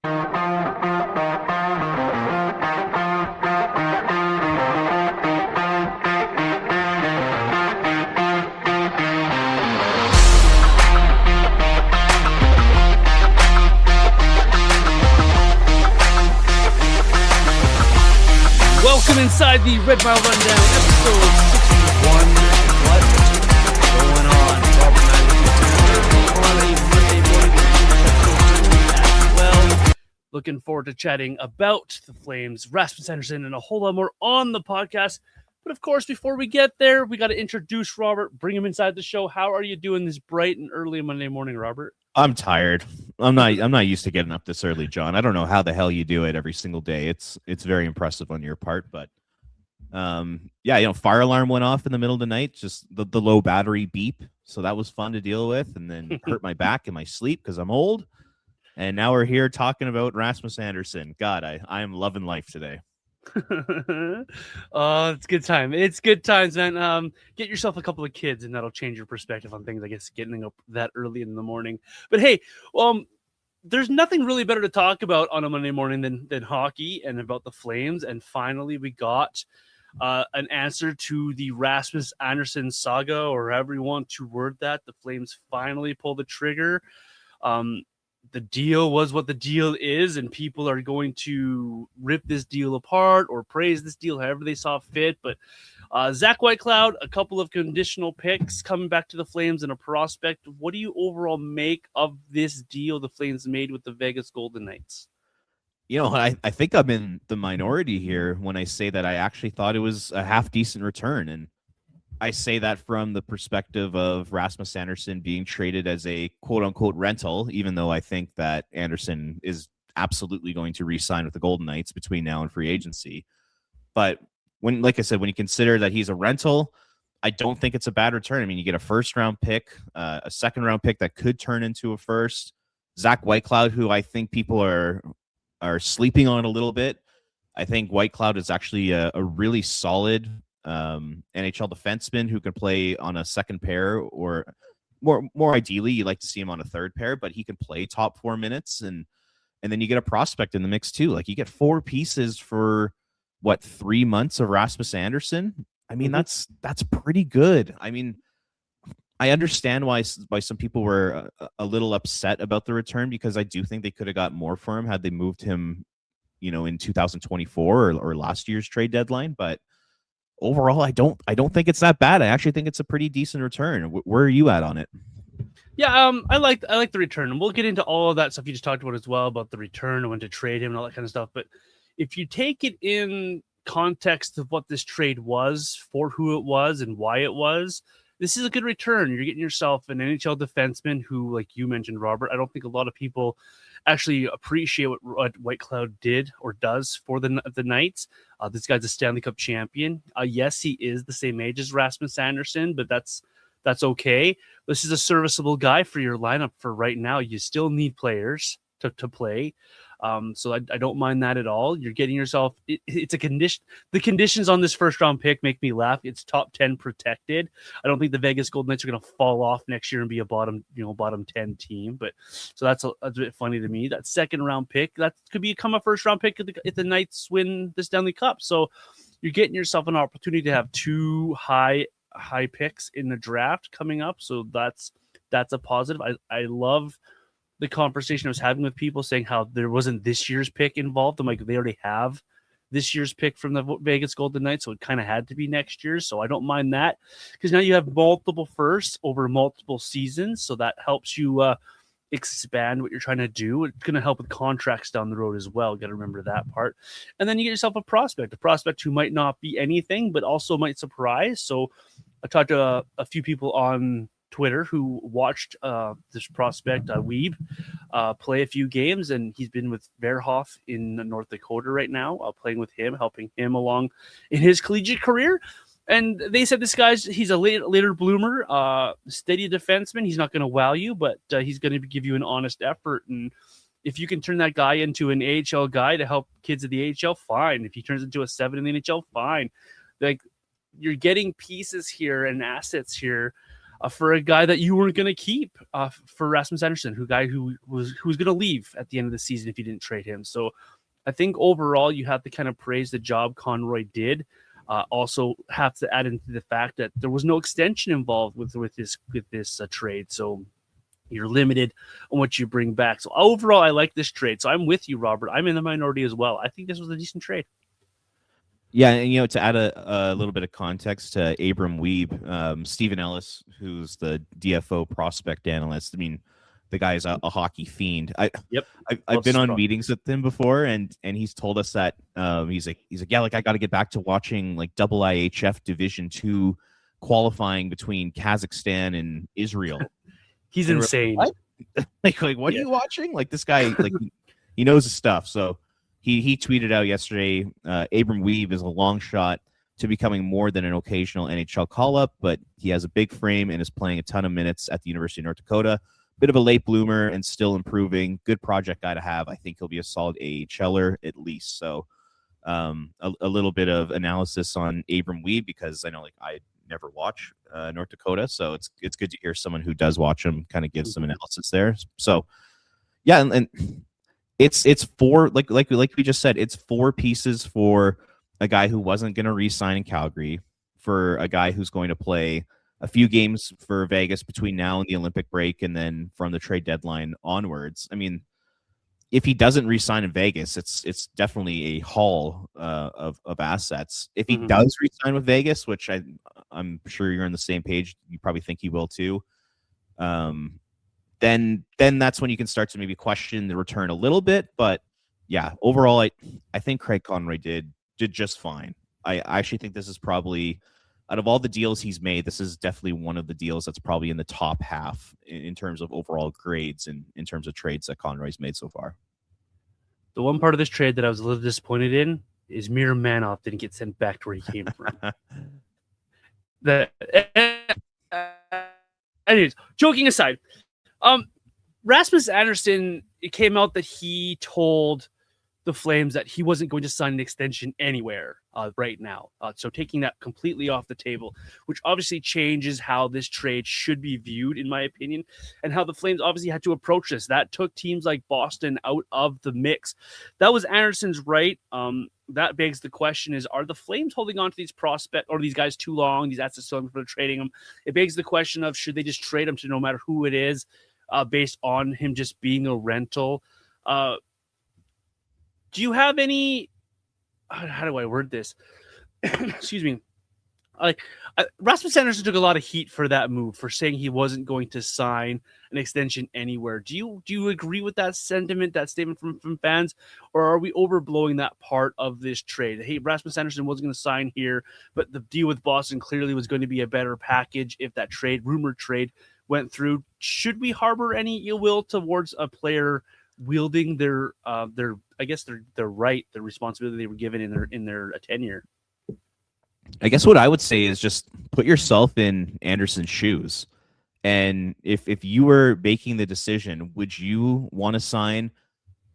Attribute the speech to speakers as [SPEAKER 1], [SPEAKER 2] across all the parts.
[SPEAKER 1] Welcome inside the Red Mile Rundown, episode 61. What's going on? Robert and I on a Monday morning as well. Looking forward to chatting about the Flames, Rasmus Andersson, and a whole lot more on the podcast. But of course, before we get there, we got to introduce Robert, bring him inside the show. How are you doing this bright and early Monday morning, Robert?
[SPEAKER 2] I'm tired. I'm not used to getting up this early, John. I don't know how the hell you do it every single day. It's very impressive on your part, but fire alarm went off in the middle of the night, just the low battery beep. So that was fun to deal with, and then hurt my back in my sleep because I'm old. And now we're here talking about Rasmus Andersson. God, I am loving life today.
[SPEAKER 1] Oh, it's good time. It's good times, man. Get yourself a couple of kids, and that'll change your perspective on things. I guess getting up that early in the morning. But hey, there's nothing really better to talk about on a Monday morning than hockey and about the Flames. And finally, we got an answer to the Rasmus Andersson saga, or however you want to word that. The Flames finally pulled the trigger. The deal was what the deal is, and people are going to rip this deal apart or praise this deal however they saw fit. But Zack Whitecloud, a couple of conditional picks coming back to the Flames and a prospect. What do you overall make of this deal the Flames made with the Vegas Golden Knights?
[SPEAKER 2] You know, I think I'm in the minority here when I say that I actually thought it was a half decent return. And I say that from the perspective of Rasmus Andersson being traded as a quote-unquote rental, even though I think that Andersson is absolutely going to re-sign with the Golden Knights between now and free agency. But like I said, when you consider that he's a rental, I don't think it's a bad return. I mean, you get a first-round pick, a second-round pick that could turn into a first. Zack Whitecloud, who I think people are sleeping on a little bit. I think Whitecloud is actually a really solid NHL defenseman who can play on a second pair, or more ideally, you like to see him on a third pair, but he can play top 4 minutes, and then you get a prospect in the mix too. Like, you get 4 pieces for 3 months of Rasmus Andersson. I mean, that's pretty good. I mean, I understand why some people were a little upset about the return, because I do think they could have got more for him had they moved him, in 2024 or last year's trade deadline. But overall, I don't think it's that bad. I actually think it's a pretty decent return. Where are you at on it?
[SPEAKER 1] Yeah, I like the return, and we'll get into all of that stuff you just talked about as well, about the return and when to trade him and all that kind of stuff. But if you take it in context of what this trade was, for who it was and why it was, this is a good return. You're getting yourself an NHL defenseman who, like you mentioned, Robert, I don't think a lot of people actually appreciate what Whitecloud did or does for the Knights. This guy's a Stanley Cup champion. Yes, he is the same age as Rasmus Andersson, but that's okay. This is a serviceable guy for your lineup for right now. You still need players to play. So I don't mind that at all. You're getting yourself, it's a condition. The conditions on this first round pick make me laugh. It's top 10 protected. I don't think the Vegas Golden Knights are going to fall off next year and be a bottom 10 team. But so that's a bit funny to me. That second round pick, that could become a first round pick if the Knights win the Stanley Cup. So you're getting yourself an opportunity to have 2 high picks in the draft coming up. So that's a positive. I love the conversation I was having with people saying how there wasn't this year's pick involved. I'm like, they already have this year's pick from the Vegas Golden Knights, so it kind of had to be next year's. So I don't mind that, because now you have multiple firsts over multiple seasons, so that helps you expand what you're trying to do. It's going to help with contracts down the road as well. Got to remember that part. And then you get yourself a prospect who might not be anything, but also might surprise. So I talked to a few people on Twitter who watched this prospect Weeb play a few games, and he's been with Verhoff in North Dakota right now, playing with him, helping him along in his collegiate career. And they said he's a later bloomer, steady defenseman. He's not going to wow you, but he's going to give you an honest effort. And if you can turn that guy into an AHL guy to help kids at the AHL, fine. If he turns into a 7 in the NHL, fine. Like, you're getting pieces here and assets here for a guy that you weren't going to keep for Rasmus Andersson, who was going to leave at the end of the season if you didn't trade him. So I think overall you have to kind of praise the job Conroy did. Also have to add into the fact that there was no extension involved with this trade. So you're limited on what you bring back. So overall, I like this trade. So I'm with you, Robert. I'm in the minority as well. I think this was a decent trade.
[SPEAKER 2] Yeah, and to add a little bit of context to Abram Wiebe, Stephen Ellis, who's the DFO prospect analyst. I mean, the guy's a hockey fiend. I've been on meetings with him before, and he's told us that he's like yeah, like I got to get back to watching like IIHF Division II qualifying between Kazakhstan and Israel.
[SPEAKER 1] He's insane.
[SPEAKER 2] What? like what are you watching? Like this guy, like he knows his stuff. So he tweeted out yesterday, Abram Wiebe is a long shot to becoming more than an occasional NHL call-up, but he has a big frame and is playing a ton of minutes at the University of North Dakota. Bit of a late bloomer and still improving. Good project guy to have. I think he'll be a solid AHLer at least. So a little bit of analysis on Abram Wiebe, because I know like I never watch North Dakota, so it's good to hear someone who does watch him kind of give some analysis there. So yeah, and it's four, like we just said, it's four pieces for a guy who wasn't going to re-sign in Calgary, for a guy who's going to play a few games for Vegas between now and the Olympic break, and then from the trade deadline onwards. I mean, if he doesn't re-sign in Vegas, it's definitely a haul of assets. If he does re-sign with Vegas, which I'm sure you're on the same page, you probably think he will too. Then that's when you can start to maybe question the return a little bit. But yeah, overall, I think Craig Conroy did just fine. I actually think this is probably, out of all the deals he's made, this is definitely one of the deals that's probably in the top half in terms of overall grades and in terms of trades that Conroy's made so far.
[SPEAKER 1] The one part of this trade that I was a little disappointed in is Mir Manov didn't get sent back to where he came from. Anyways, joking aside, Rasmus Andersson, it came out that he told the Flames that he wasn't going to sign an extension anywhere right now. So taking that completely off the table, which obviously changes how this trade should be viewed, in my opinion, and how the Flames obviously had to approach this. That took teams like Boston out of the mix. That was Andersson's right. That begs the question is, are the Flames holding on to these prospects or these guys too long, these assets too long for trading them? It begs the question of, should they just trade them to no matter who it is, based on him just being a rental? Do you have any, how do I word this? Excuse me. Rasmus Andersson took a lot of heat for that move, for saying he wasn't going to sign an extension anywhere. Do you agree with that sentiment, that statement from fans, or are we overblowing that part of this trade? Hey, Rasmus Andersson wasn't going to sign here, but the deal with Boston clearly was going to be a better package if that rumored trade went through. Should we harbor any ill will towards a player wielding their right, their responsibility they were given in their tenure?
[SPEAKER 2] I guess what I would say is just put yourself in Andersson's shoes. And if you were making the decision, would you want to sign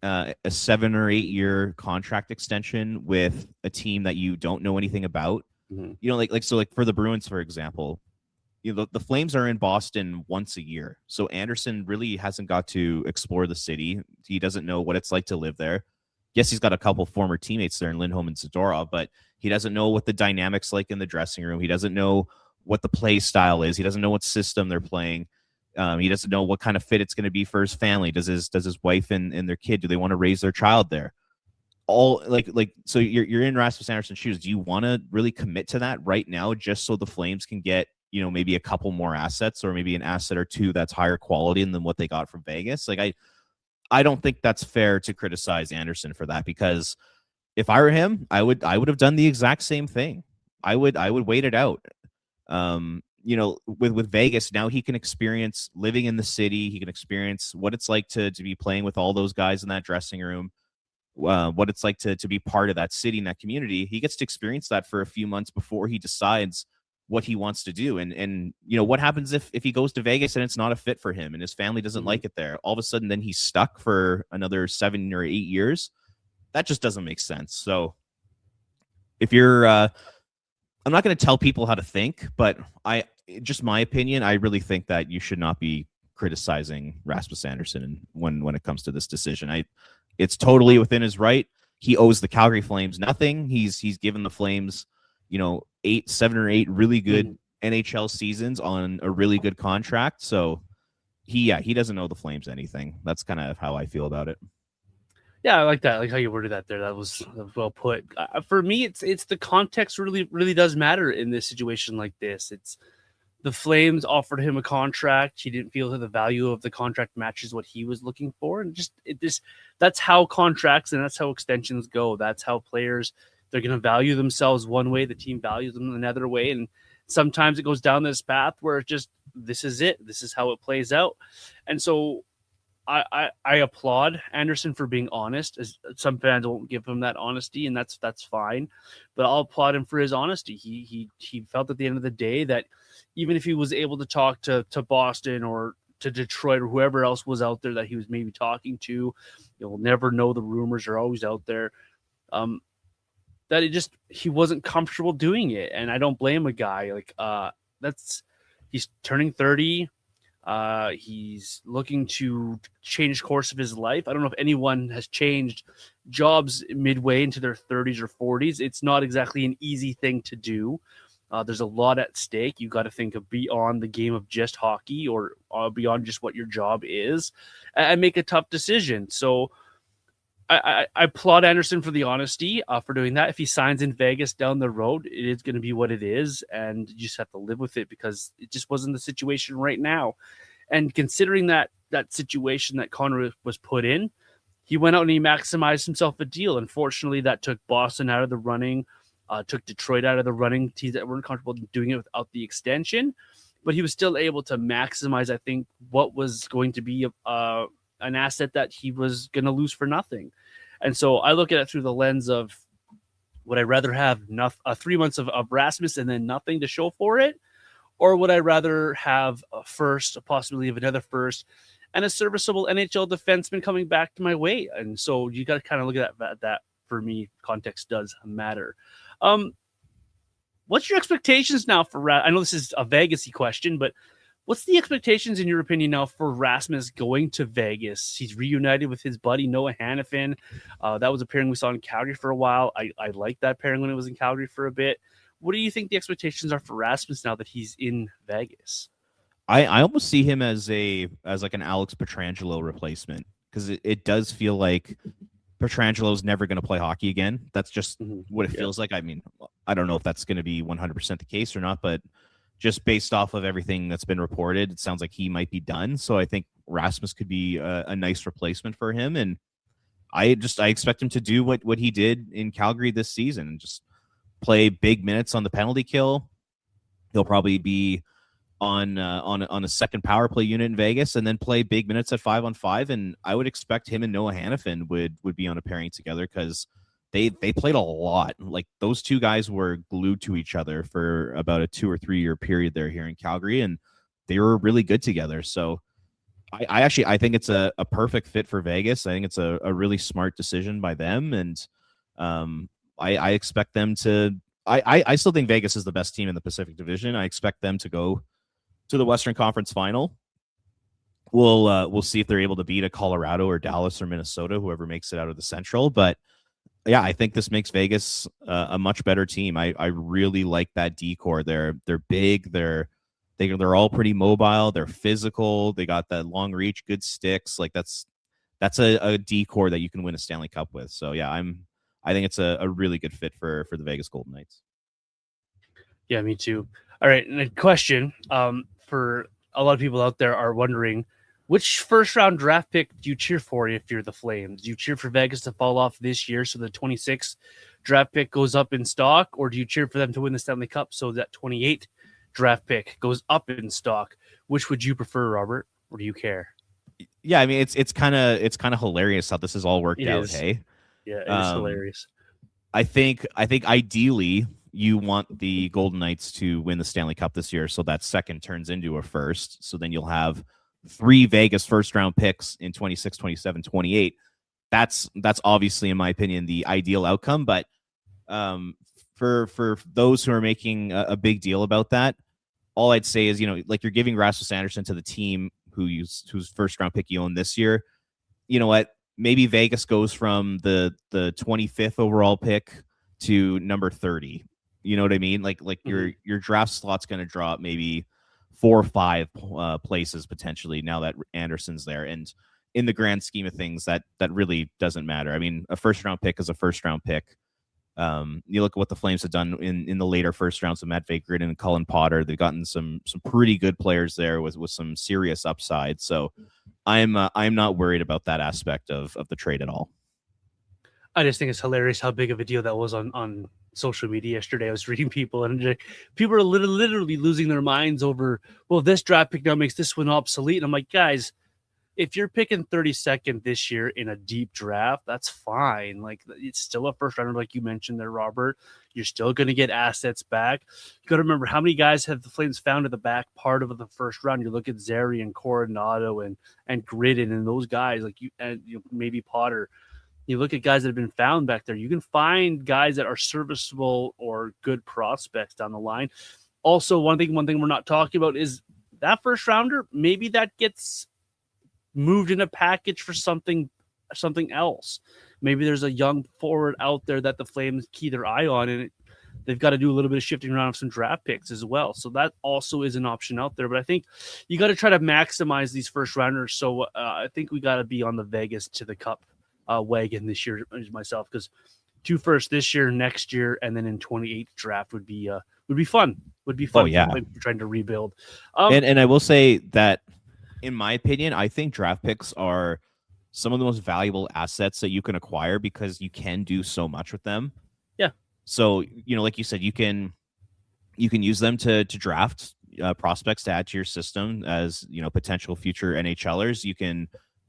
[SPEAKER 2] a 7 or 8 year contract extension with a team that you don't know anything about? Mm-hmm. You know, like for the Bruins, for example, you know, the Flames are in Boston once a year. So Andersson really hasn't got to explore the city. He doesn't know what it's like to live there. Yes, he's got a couple former teammates there in Lindholm and Zadorov, but he doesn't know what the dynamics like in the dressing room. He doesn't know what the play style is. He doesn't know what system they're playing. He doesn't know what kind of fit it's going to be for his family. Does his wife and their kid, do they want to raise their child there? All so you're in Rasmus Andersson's shoes. Do you want to really commit to that right now, just so the Flames can get, you know, maybe a couple more assets, or maybe an asset or two that's higher quality than what they got from Vegas? Like I don't think that's fair to criticize Andersson for that, because if I were him, I would have done the exact same thing. I would wait it out. You know, with Vegas, now he can experience living in the city. He can experience what it's like to be playing with all those guys in that dressing room, what it's like to be part of that city and that community. He gets to experience that for a few months before he decides what he wants to do. And you know, what happens if he goes to Vegas and it's not a fit for him and his family doesn't like it there? All of a sudden, then he's stuck for another 7 or 8 years. That just doesn't make sense. So if you're, I'm not going to tell people how to think, but just my opinion, I really think that you should not be criticizing Rasmus Andersson when it comes to this decision. It's totally within his right. He owes the Calgary Flames nothing. He's given the Flames, 7 or 8 really good NHL seasons on a really good contract. So he doesn't owe the Flames anything. That's kind of how I feel about it.
[SPEAKER 1] Yeah, I like that. I like how you worded that there. That was well put. For me, it's the context really does matter in this situation like this. It's the Flames offered him a contract. He didn't feel that the value of the contract matches what he was looking for, and that's how contracts and that's how extensions go. That's how players, they're going to value themselves one way, the team values them another way, and sometimes it goes down this path where this is it. This is how it plays out, and so. I applaud Andersson for being honest. As some fans won't give him that honesty, and that's fine. But I'll applaud him for his honesty. He felt at the end of the day that even if he was able to talk to Boston or to Detroit or whoever else was out there that he was maybe talking to, you'll never know. The rumors are always out there. That he wasn't comfortable doing it, and I don't blame a guy he's turning 30. He's looking to change course of his life. I don't know if anyone has changed jobs midway into their 30s or 40s. It's not exactly an easy thing to do. There's a lot at stake. You got to think of beyond the game of just hockey or beyond just what your job is and make a tough decision. So I applaud Andersson for the honesty for doing that. If he signs in Vegas down the road, it is going to be what it is, and you just have to live with it because it just wasn't the situation right now. And considering that situation that Connor was put in, he went out and he maximized himself a deal. Unfortunately, that took Boston out of the running, took Detroit out of the running, teams that weren't comfortable doing it without the extension. But he was still able to maximize, I think, what was going to be an asset that he was going to lose for nothing. And so I look at it through the lens of, would I rather have 3 months of Rasmus and then nothing to show for it? Or would I rather have a possibility of another first, and a serviceable NHL defenseman coming back to my way? And so you got to kind of look at that. For me, context does matter. What's your expectations now for I know this is a Vegas-y question, but what's the expectations, in your opinion, now for Rasmus going to Vegas? He's reunited with his buddy Noah Hannafin. That was a pairing we saw in Calgary for a while. I liked that pairing when it was in Calgary for a bit. What do you think the expectations are for Rasmus now that he's in Vegas?
[SPEAKER 2] I almost see him as like an Alex Pietrangelo replacement, because it does feel like Pietrangelo's never going to play hockey again. That's just what it feels like. I mean, I don't know if that's going to be 100% the case or not, but just based off of everything that's been reported, it sounds like he might be done. So I think Rasmus could be a nice replacement for him. And I expect him to do what he did in Calgary this season and just play big minutes on the penalty kill. He'll probably be on a second power play unit in Vegas and then play big minutes at 5-on-5. And I would expect him and Noah Hannafin would be on a pairing together, because they played a lot. Like, those two guys were glued to each other for about a 2 or 3 year period there here in Calgary, and they were really good together. So I think it's a perfect fit for Vegas. I think it's a really smart decision by them, and I expect them to. I still think Vegas is the best team in the Pacific Division. I expect them to go to the Western Conference Final. We'll see if they're able to beat a Colorado or Dallas or Minnesota, whoever makes it out of the Central. But yeah, I think this makes Vegas a much better team. I really like that decor. They're big. They're all pretty mobile. They're physical. They got that long reach, good sticks. Like, that's a decor that you can win a Stanley Cup with. So yeah, I think it's a really good fit for the Vegas Golden Knights.
[SPEAKER 1] Yeah, me too. All right, and a question for a lot of people out there are wondering, which first-round draft pick do you cheer for if you're the Flames? Do you cheer for Vegas to fall off this year so the 26th draft pick goes up in stock, or do you cheer for them to win the Stanley Cup so that 28th draft pick goes up in stock? Which would you prefer, Robert, or do you care?
[SPEAKER 2] Yeah, I mean, it's kind of hilarious how this is all worked out. Hey,
[SPEAKER 1] yeah, it is hilarious.
[SPEAKER 2] I think ideally you want the Golden Knights to win the Stanley Cup this year, so that second turns into a first. So then you'll have 3 Vegas first-round picks in 26, 27, 28. That's obviously, in my opinion, the ideal outcome. But for those who are making a big deal about that, all I'd say is, like you're giving Rasmus Andersson to the team whose first round pick you own this year. You know what? Maybe Vegas goes from the 25th overall pick to number 30. You know what I mean? Like your draft slot's going to drop maybe 4 or 5 places potentially now that Anderson's there. And in the grand scheme of things, that really doesn't matter. I mean, a first round pick is a first round pick. You look at what the Flames have done in the later first rounds of Matt Vagrant and Cullen Potter. They've gotten some pretty good players there with some serious upside. So I'm not worried about that aspect of the trade at all.
[SPEAKER 1] I just think it's hilarious how big of a deal that was on social media yesterday. I was reading people, and people are literally losing their minds over, well, this draft pick now makes this one obsolete. And I'm like, guys, if you're picking 32nd this year in a deep draft, that's fine. Like, it's still a first rounder, like you mentioned there, Robert. You're still going to get assets back. You got to remember how many guys have the Flames found in the back part of the first round. You look at Zary and Coronado and Gridden and those guys, like maybe Potter. You look at guys that have been found back there. You can find guys that are serviceable or good prospects down the line. Also, one thing we're not talking about is that first rounder. Maybe that gets moved in a package for something else. Maybe there's a young forward out there that the Flames key their eye on, and they've got to do a little bit of shifting around of some draft picks as well. So that also is an option out there. But I think you got to try to maximize these first rounders. So I think we got to be on the Vegas to the Cup wagon this year myself, because 2 firsts this year, next year, and then in 28 draft would be fun. Would be fun.
[SPEAKER 2] Oh, yeah.
[SPEAKER 1] Trying to rebuild.
[SPEAKER 2] And I will say that, in my opinion, I think draft picks are some of the most valuable assets that you can acquire because you can do so much with them.
[SPEAKER 1] Yeah.
[SPEAKER 2] So, like you said, you can use them to draft prospects to add to your system as, potential future NHLers. You can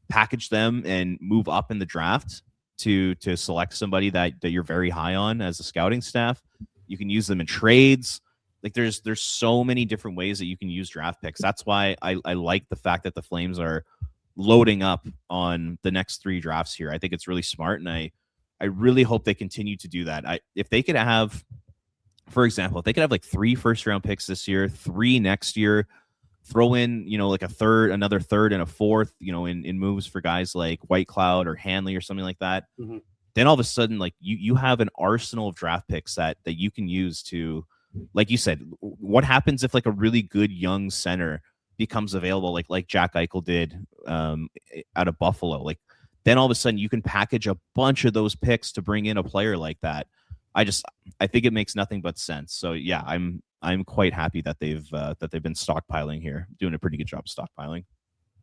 [SPEAKER 2] package them and move up in the draft to select somebody that you're very high on as a scouting staff. You can use them in trades. Like there's so many different ways that you can use draft picks. That's why I like the fact that the Flames are loading up on the next 3 drafts here. I think it's really smart, and I really hope they continue to do that. If they could have, for example, if they could have like 3 first-round picks this year, 3 next year, throw in, like another third and a fourth, in moves for guys like Whitecloud or Hanley or something like that. Mm-hmm. Then all of a sudden, like you have an arsenal of draft picks that you can use to, like you said, what happens if like a really good young center becomes available, like Jack Eichel did out of Buffalo? Like then all of a sudden you can package a bunch of those picks to bring in a player like that. I think it makes nothing but sense. So yeah, I'm quite happy that they've been stockpiling here, doing a pretty good job of stockpiling.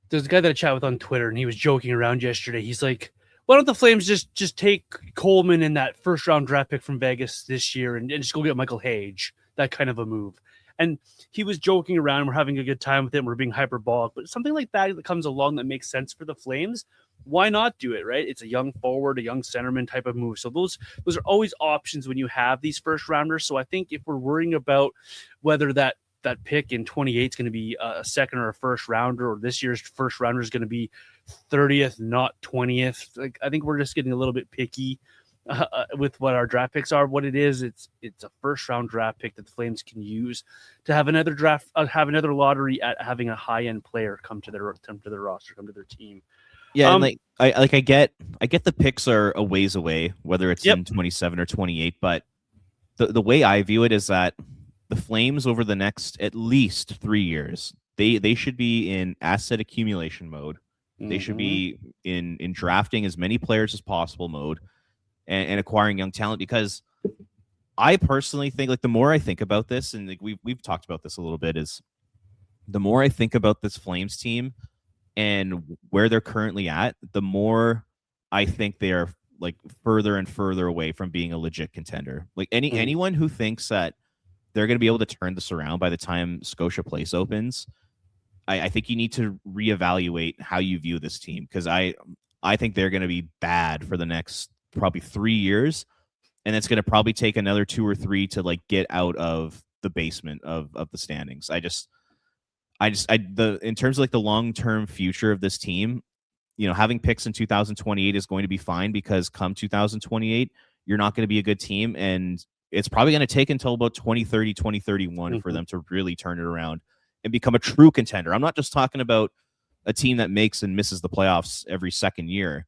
[SPEAKER 1] There's a guy that I chat with on Twitter, and he was joking around yesterday. He's like, why don't the Flames just take Coleman in that first round draft pick from Vegas this year and just go get Michael Hage, that kind of a move. And he was joking around. We're having a good time with him. We're being hyperbolic, but something like that comes along that makes sense for the Flames. Why not do it, right? It's a young forward, a young centerman type of move. So those are always options when you have these first rounders. So I think if we're worrying about whether that pick in 28 is going to be a second or a first rounder, or this year's first rounder is going to be 30th, not 20th. Like, I think we're just getting a little bit picky with what our draft picks are. What it is, it's a first round draft pick that the Flames can use to have another draft, have another lottery at having a high end player come to their roster, come to their team.
[SPEAKER 2] Yeah, and I get the picks are a ways away, whether it's in 27 or 28. But the way I view it is that the Flames over the next at least 3 years, they should be in asset accumulation mode. Mm-hmm. They should be in drafting as many players as possible mode and acquiring young talent, because I personally think, like, the more I think about this, and like we've talked about this a little bit, is the more I think about this Flames team and where they're currently at, the more I think they are like further and further away from being a legit contender. Like anyone who thinks that they're going to be able to turn this around by the time Scotia Place opens, I think you need to reevaluate how you view this team, because I think they're going to be bad for the next probably 3 years, and it's going to probably take another 2 or 3 to like get out of the basement of the standings. In terms of like the long-term future of this team, having picks in 2028 is going to be fine, because come 2028, you're not going to be a good team, and it's probably going to take until about 2030, 2031 for
[SPEAKER 1] Mhm.
[SPEAKER 2] them to really turn it around and become a true contender. I'm not just talking about a team that makes and misses the playoffs every second year.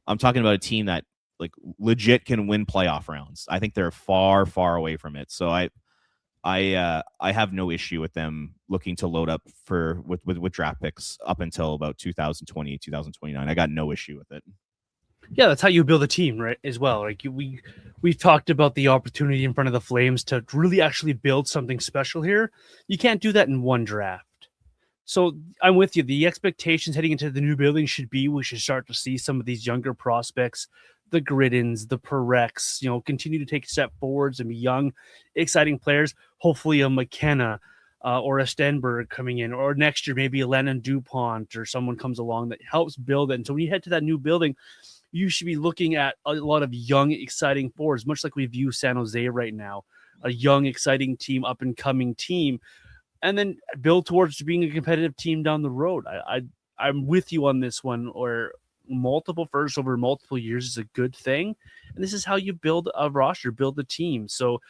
[SPEAKER 2] I'm talking about a team that like legit can win playoff rounds. I think they're far, far away from it. So I have no issue with them looking to load up with draft picks up until about 2020, 2029. I got no issue with it.
[SPEAKER 1] Yeah, that's how you build a team, right? As well, like we've talked about the opportunity in front of the Flames to really actually build something special here. You can't do that in one draft. So I'm with you. The expectations heading into the new building should be we should start to see some of these younger prospects, the Griddens, the Perecks, continue to take step forwards and be young, exciting players. Hopefully a McKenna or a Stenberg coming in, or next year maybe a Lennon DuPont or someone comes along that helps build it. And so when you head to that new building, you should be looking at a lot of young, exciting forwards, much like we view San Jose right now, a young, exciting team, up and coming team, and then build towards being a competitive team down the road. I'm with you on this one, or multiple firsts over multiple years is a good thing. And this is how you build a roster, build a team. So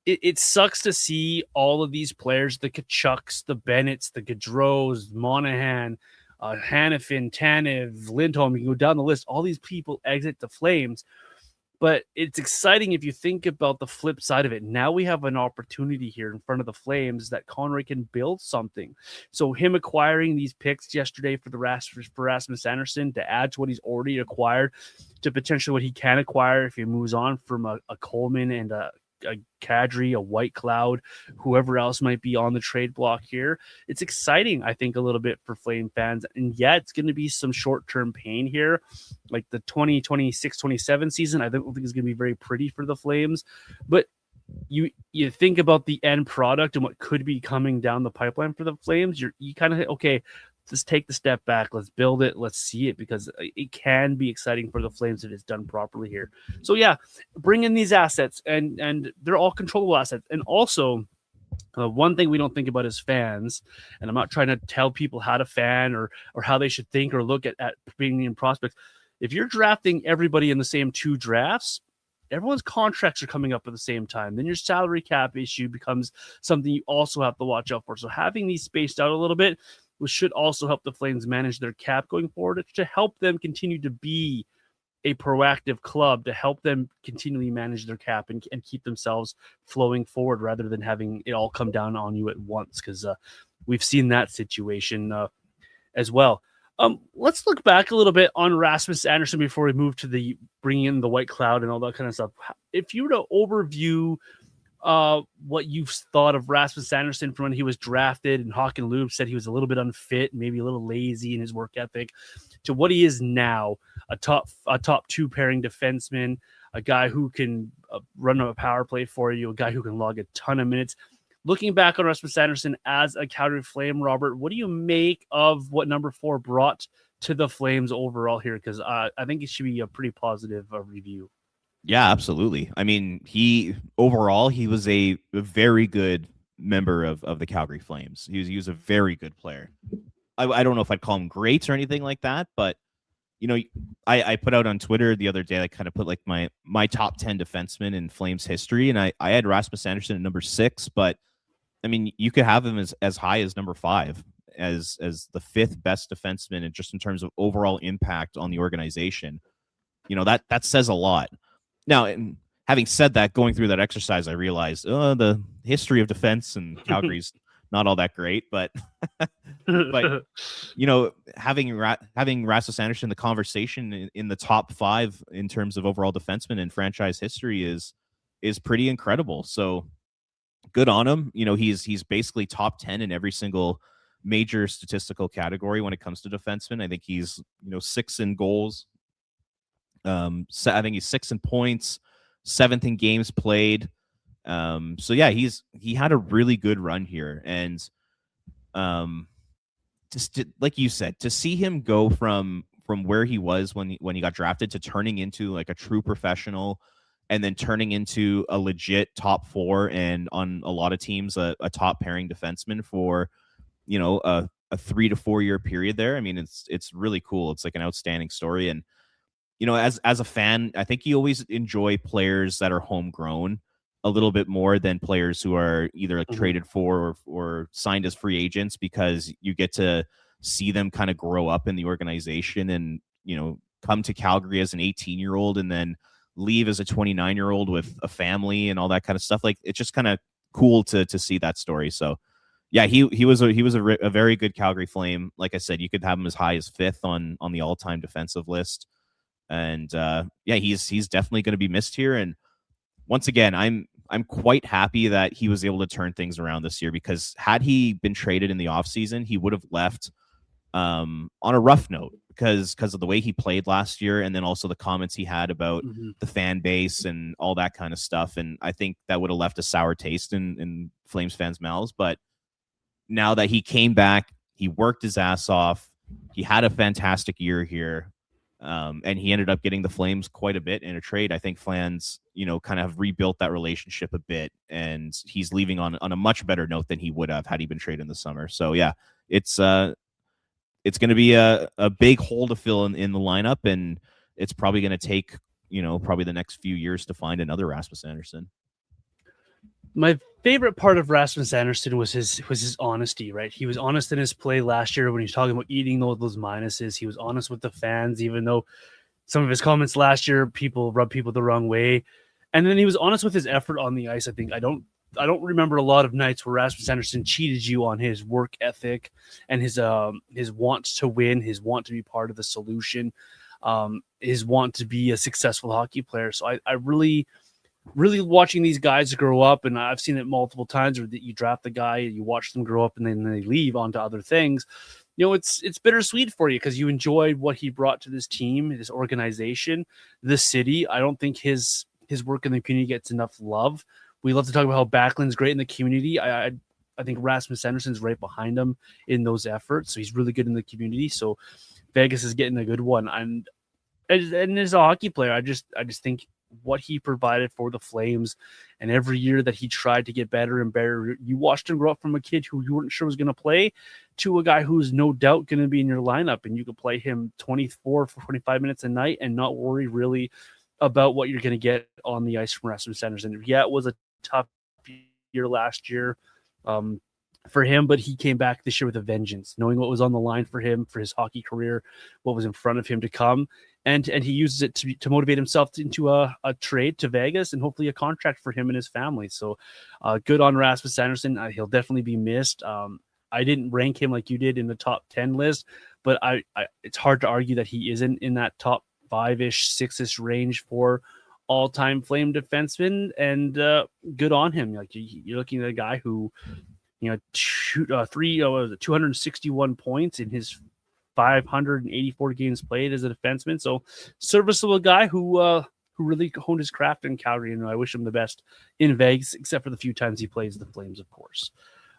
[SPEAKER 1] it sucks to see all of these players, the Kachucks, the Bennetts, the Gaudreaus, Monahan, Hannafin, Tanev, Lindholm, you can go down the list, all these people exit the Flames. But it's exciting if you think about the flip side of it. Now we have an opportunity here in front of the Flames that Conroy can build something. So him acquiring these picks yesterday for Rasmus Andersson to add to what he's already acquired, to potentially what he can acquire if he moves on from a Coleman and a Kadri, a Whitecloud, whoever else might be on the trade block here. It's exciting, I think, a little bit for Flame fans. And yeah, it's going to be some short-term pain here. Like the 2026-27 season, I don't think is going to be very pretty for the Flames. But you think about the end product and what could be coming down the pipeline for the Flames, you kind of, okay, let's take the step back. Let's build it. Let's see it, because it can be exciting for the Flames if it's done properly here. So yeah, bring in these assets, and they're all controllable assets. And also, one thing we don't think about as fans, and I'm not trying to tell people how to fan or how they should think or look at bringing in prospects. If you're drafting everybody in the same two drafts, everyone's contracts are coming up at the same time. Then your salary cap issue becomes something you also have to watch out for. So having these spaced out a little bit, which should also help the Flames manage their cap going forward, to help them continue to be a proactive club, to help them continually manage their cap and keep themselves flowing forward rather than having it all come down on you at once, because we've seen that situation as well. Let's look back a little bit on Rasmus Andersson before we move to the bringing in the Whitecloud and all that kind of stuff. If you were to overview what you've thought of Rasmus Andersson from when he was drafted, and Hawk and Lube said he was a little bit unfit, maybe a little lazy in his work ethic, to what he is now, a top two pairing defenseman, a guy who can run a power play for you, a guy who can log a ton of minutes. Looking back on Rasmus Andersson as a Calgary Flame, Robert, what do you make of what number 4 brought to the Flames overall here? Because I think it should be a pretty positive review.
[SPEAKER 2] Yeah, absolutely. I mean, he was a very good member of the Calgary Flames. He was a very good player. I don't know if I'd call him great or anything like that, but I put out on Twitter the other day, I kind of put like my top 10 defensemen in Flames history, and I had Rasmus Andersson at number 6, but I mean, you could have him as high as number 5, as the 5th best defenseman, and just in terms of overall impact on the organization. That says a lot. Now, and having said that, going through that exercise, I realized the history of defense in Calgary's not all that great, but having Rasmus Andersson in the conversation in the top 5 in terms of overall defenseman in franchise history is pretty incredible. So good on him. He's basically top 10 in every single major statistical category when it comes to defensemen. I think he's 6 in goals. I think he's 6 in points, 7th in games played. So yeah, he had a really good run here, and just like you said, to see him go from where he was when he got drafted to turning into like a true professional, and then turning into a legit top 4, and on a lot of teams a top pairing defenseman for a 3 to 4 year period there. I mean, it's really cool. It's like an outstanding story. And as a fan, I think you always enjoy players that are homegrown, a little bit more than players who are either like
[SPEAKER 1] Mhm.
[SPEAKER 2] traded for or signed as free agents, because you get to see them kind of grow up in the organization and, come to Calgary as an 18-year-old and then leave as a 29-year-old with a family and all that kind of stuff. Like, it's just kind of cool to see that story. So yeah, he was a very good Calgary Flame. Like I said, you could have him as high as fifth on the all-time defensive list. And yeah, he's definitely going to be missed here. And once again, I'm quite happy that he was able to turn things around this year, because had he been traded in the offseason, he would have left on a rough note because of the way he played last year, and then also the comments he had about the fan base and all that kind of stuff. And I think that would have left a sour taste in Flames fans' mouths. But now that he came back, he worked his ass off. He had a fantastic year here. And he ended up getting the Flames quite a bit in a trade. I think fans, kind of have rebuilt that relationship a bit, and he's leaving on a much better note than he would have had he been traded in the summer. So yeah, it's going to be a big hole to fill in the lineup, and it's probably going to take, probably the next few years to find another Rasmus Andersson.
[SPEAKER 1] My favorite part of Rasmus Andersson was his honesty, right? He was honest in his play last year when he was talking about eating those minuses. He was honest with the fans, even though some of his comments last year rubbed people the wrong way. And then he was honest with his effort on the ice. I think I don't remember a lot of nights where Rasmus Andersson cheated you on his work ethic and his want to win, his want to be part of the solution, his want to be a successful hockey player. So I really watching these guys grow up, and I've seen it multiple times where you draft the guy, you watch them grow up, and then they leave onto other things. It's bittersweet for you because you enjoyed what he brought to this team, this organization, this city. I don't think his work in the community gets enough love. We love to talk about how Backlund's great in the community. I think Rasmus Andersson's right behind him in those efforts. So he's really good in the community. So Vegas is getting a good one. And as a hockey player, I just think what he provided for the Flames, and every year that he tried to get better and better, you watched him grow up from a kid who you weren't sure was going to play to a guy who's no doubt going to be in your lineup, and you could play him 24 for 25 minutes a night and not worry really about what you're going to get on the ice from Rasmus Andersson. Yeah, it was a tough year last year for him, but he came back this year with a vengeance, knowing what was on the line for him, for his hockey career, what was in front of him to come. And he uses it to motivate himself into a trade to Vegas and hopefully a contract for him and his family. So good on Rasmus Andersson. He'll definitely be missed. I didn't rank him like you did in the top 10 list, but I it's hard to argue that he isn't in that top 5-ish, 6-ish range for all-time Flame defenseman. And good on him. Like, you're looking at a guy who, 261 points in his 584 games played as a defenseman. So serviceable guy who really honed his craft in Calgary, and I wish him the best in Vegas, except for the few times he plays the Flames, of course.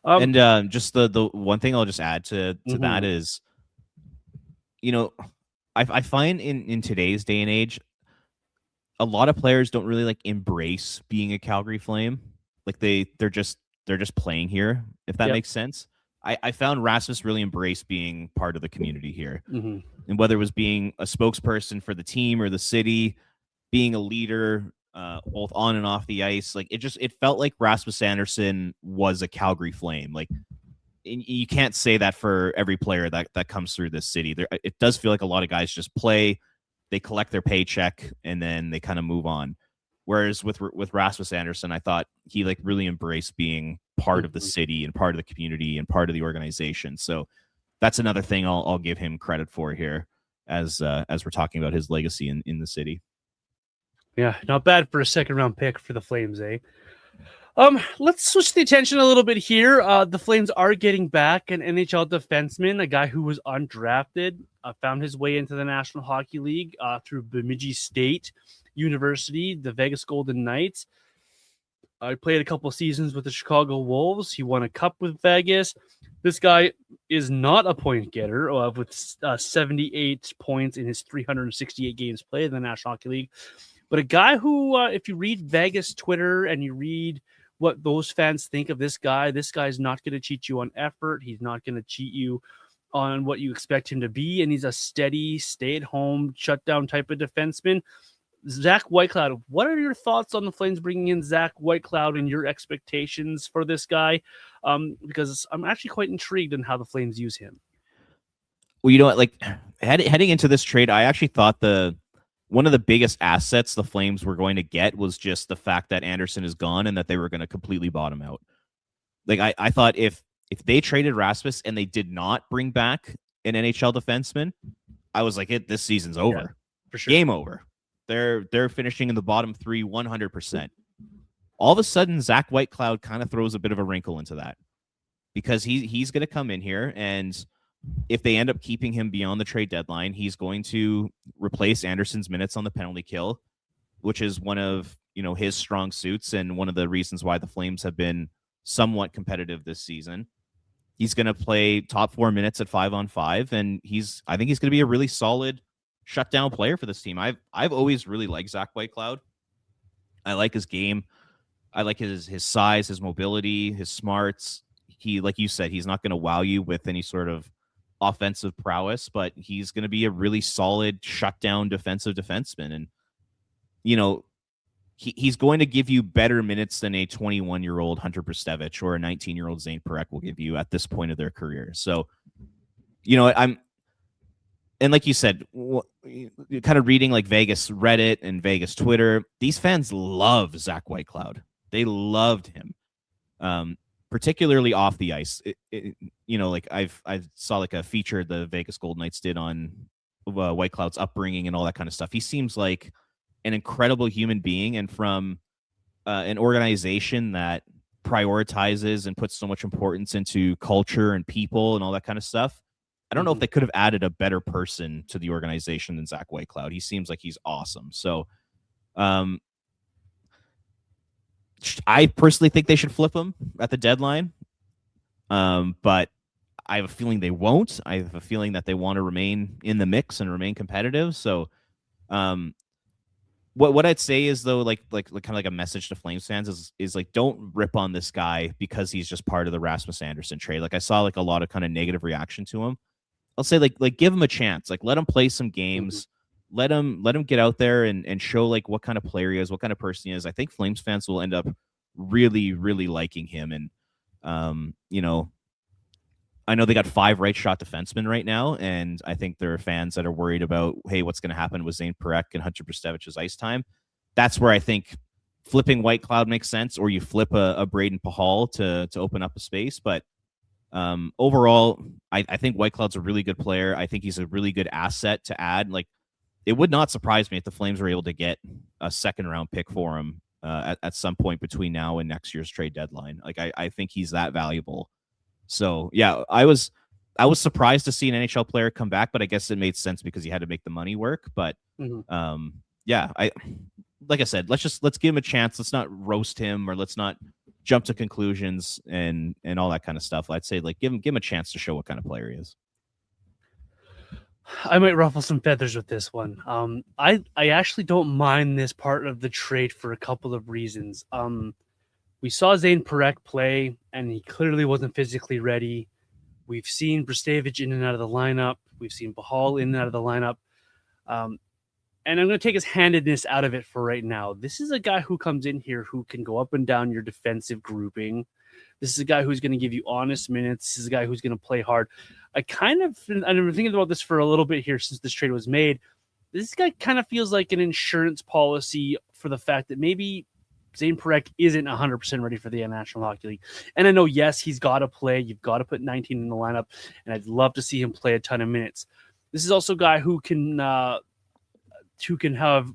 [SPEAKER 2] And just the one thing I'll just add to that is, I find in today's day and age, a lot of players don't really like embrace being a Calgary Flame. Like they're just playing here, if that makes sense. I found Rasmus really embraced being part of the community here. And whether it was being a spokesperson for the team or the city, being a leader, both on and off the ice, like it felt like Rasmus Andersson was a Calgary Flame. Like, you can't say that for every player that comes through this city. It does feel like a lot of guys just play, they collect their paycheck, and then they kind of move on. Whereas with Rasmus Andersson, I thought he like really embraced being part of the city and part of the community and part of the organization. So that's another thing I'll give him credit for here as we're talking about his legacy in the city.
[SPEAKER 1] Yeah, not bad for a second-round pick for the Flames, eh? Let's switch the attention a little bit here. The Flames are getting back an NHL defenseman, a guy who was undrafted, found his way into the National Hockey League through Bemidji State University, the Vegas Golden Knights. I played a couple of seasons with the Chicago Wolves. He won a cup with Vegas. This guy is not a point getter with 78 points in his 368 games played in the National Hockey League. But a guy who, if you read Vegas Twitter and you read what those fans think of this guy's not going to cheat you on effort. He's not going to cheat you on what you expect him to be. And he's a steady, stay-at-home, shutdown type of defenseman. Zack Whitecloud, what are your thoughts on the Flames bringing in Zack Whitecloud and your expectations for this guy? Because I'm actually quite intrigued in how the Flames use him.
[SPEAKER 2] Well, you know what? Like heading into this trade, I actually thought one of the biggest assets the Flames were going to get was just the fact that Andersson is gone and that they were going to completely bottom out. Like I thought if they traded Rasmus and they did not bring back an NHL defenseman, I was like, this season's over.
[SPEAKER 1] Yeah, for sure.
[SPEAKER 2] Game over. They're finishing in the bottom three 100%. All of a sudden, Zack Whitecloud kind of throws a bit of a wrinkle into that because he's going to come in here, and if they end up keeping him beyond the trade deadline, he's going to replace Andersson's minutes on the penalty kill, which is one of his strong suits and one of the reasons why the Flames have been somewhat competitive this season. He's going to play top 4 minutes at 5-on-5, and I think he's going to be a really solid shutdown player for this team. I've always really liked Zack Whitecloud. I like his game. I like his size, his mobility, his smarts. He, like you said, he's not going to wow you with any sort of offensive prowess, but he's going to be a really solid shutdown defensive defenseman. And, he's going to give you better minutes than a 21-year-old Hunter Prstevich or a 19-year-old Zane Parekh will give you at this point of their career. So, and like you said, kind of reading like Vegas Reddit and Vegas Twitter, these fans love Zack Whitecloud. They loved him, particularly off the ice. Like I saw like a feature the Vegas Golden Knights did on Whitecloud's upbringing and all that kind of stuff. He seems like an incredible human being, and from an organization that prioritizes and puts so much importance into culture and people and all that kind of stuff. I don't know if they could have added a better person to the organization than Zack Whitecloud. He seems like he's awesome. So I personally think they should flip him at the deadline. But I have a feeling they won't. I have a feeling that they want to remain in the mix and remain competitive. So what I'd say is, though, like kind of like a message to Flames fans is like, don't rip on this guy because he's just part of the Rasmus Andersson trade. Like I saw like a lot of kind of negative reaction to him. I'll say like give him a chance. Like let him play some games. Let him get out there and show like what kind of player he is, what kind of person he is. I think Flames fans will end up really, really liking him. And I know they got 5 right shot defensemen right now, and I think there are fans that are worried about, hey, what's going to happen with Zane Parekh and Hunter Prstevich's ice time. That's where I think flipping Whitecloud makes sense, or you flip a Braden Pahal to open up a space. But overall, I think Whitecloud's a really good player. I think he's a really good asset to add. Like, it would not surprise me if the Flames were able to get a 2nd-round pick for him at some point between now and next year's trade deadline. Like, I think he's that valuable. So yeah, I was surprised to see an NHL player come back, but I guess it made sense because he had to make the money work. But yeah, like I said, let's give him a chance. Let's not roast him, or let's not jump to conclusions and all that kind of stuff. I'd say like give him a chance to show what kind of player he is.
[SPEAKER 1] I might ruffle some feathers with this one. I actually don't mind this part of the trade for a couple of reasons. We saw Zane Parekh play, and he clearly wasn't physically ready. We've seen Prstevich in and out of the lineup. We've seen Pahal in and out of the lineup. And I'm going to take his handedness out of it for right now. This is a guy who comes in here who can go up and down your defensive grouping. This is a guy who's going to give you honest minutes. This is a guy who's going to play hard. I've been thinking about this for a little bit here since this trade was made. This guy kind of feels like an insurance policy for the fact that maybe Zane Parekh isn't 100% ready for the National Hockey League. And I know, yes, he's got to play. You've got to put 19 in the lineup, and I'd love to see him play a ton of minutes. This is also a guy who can have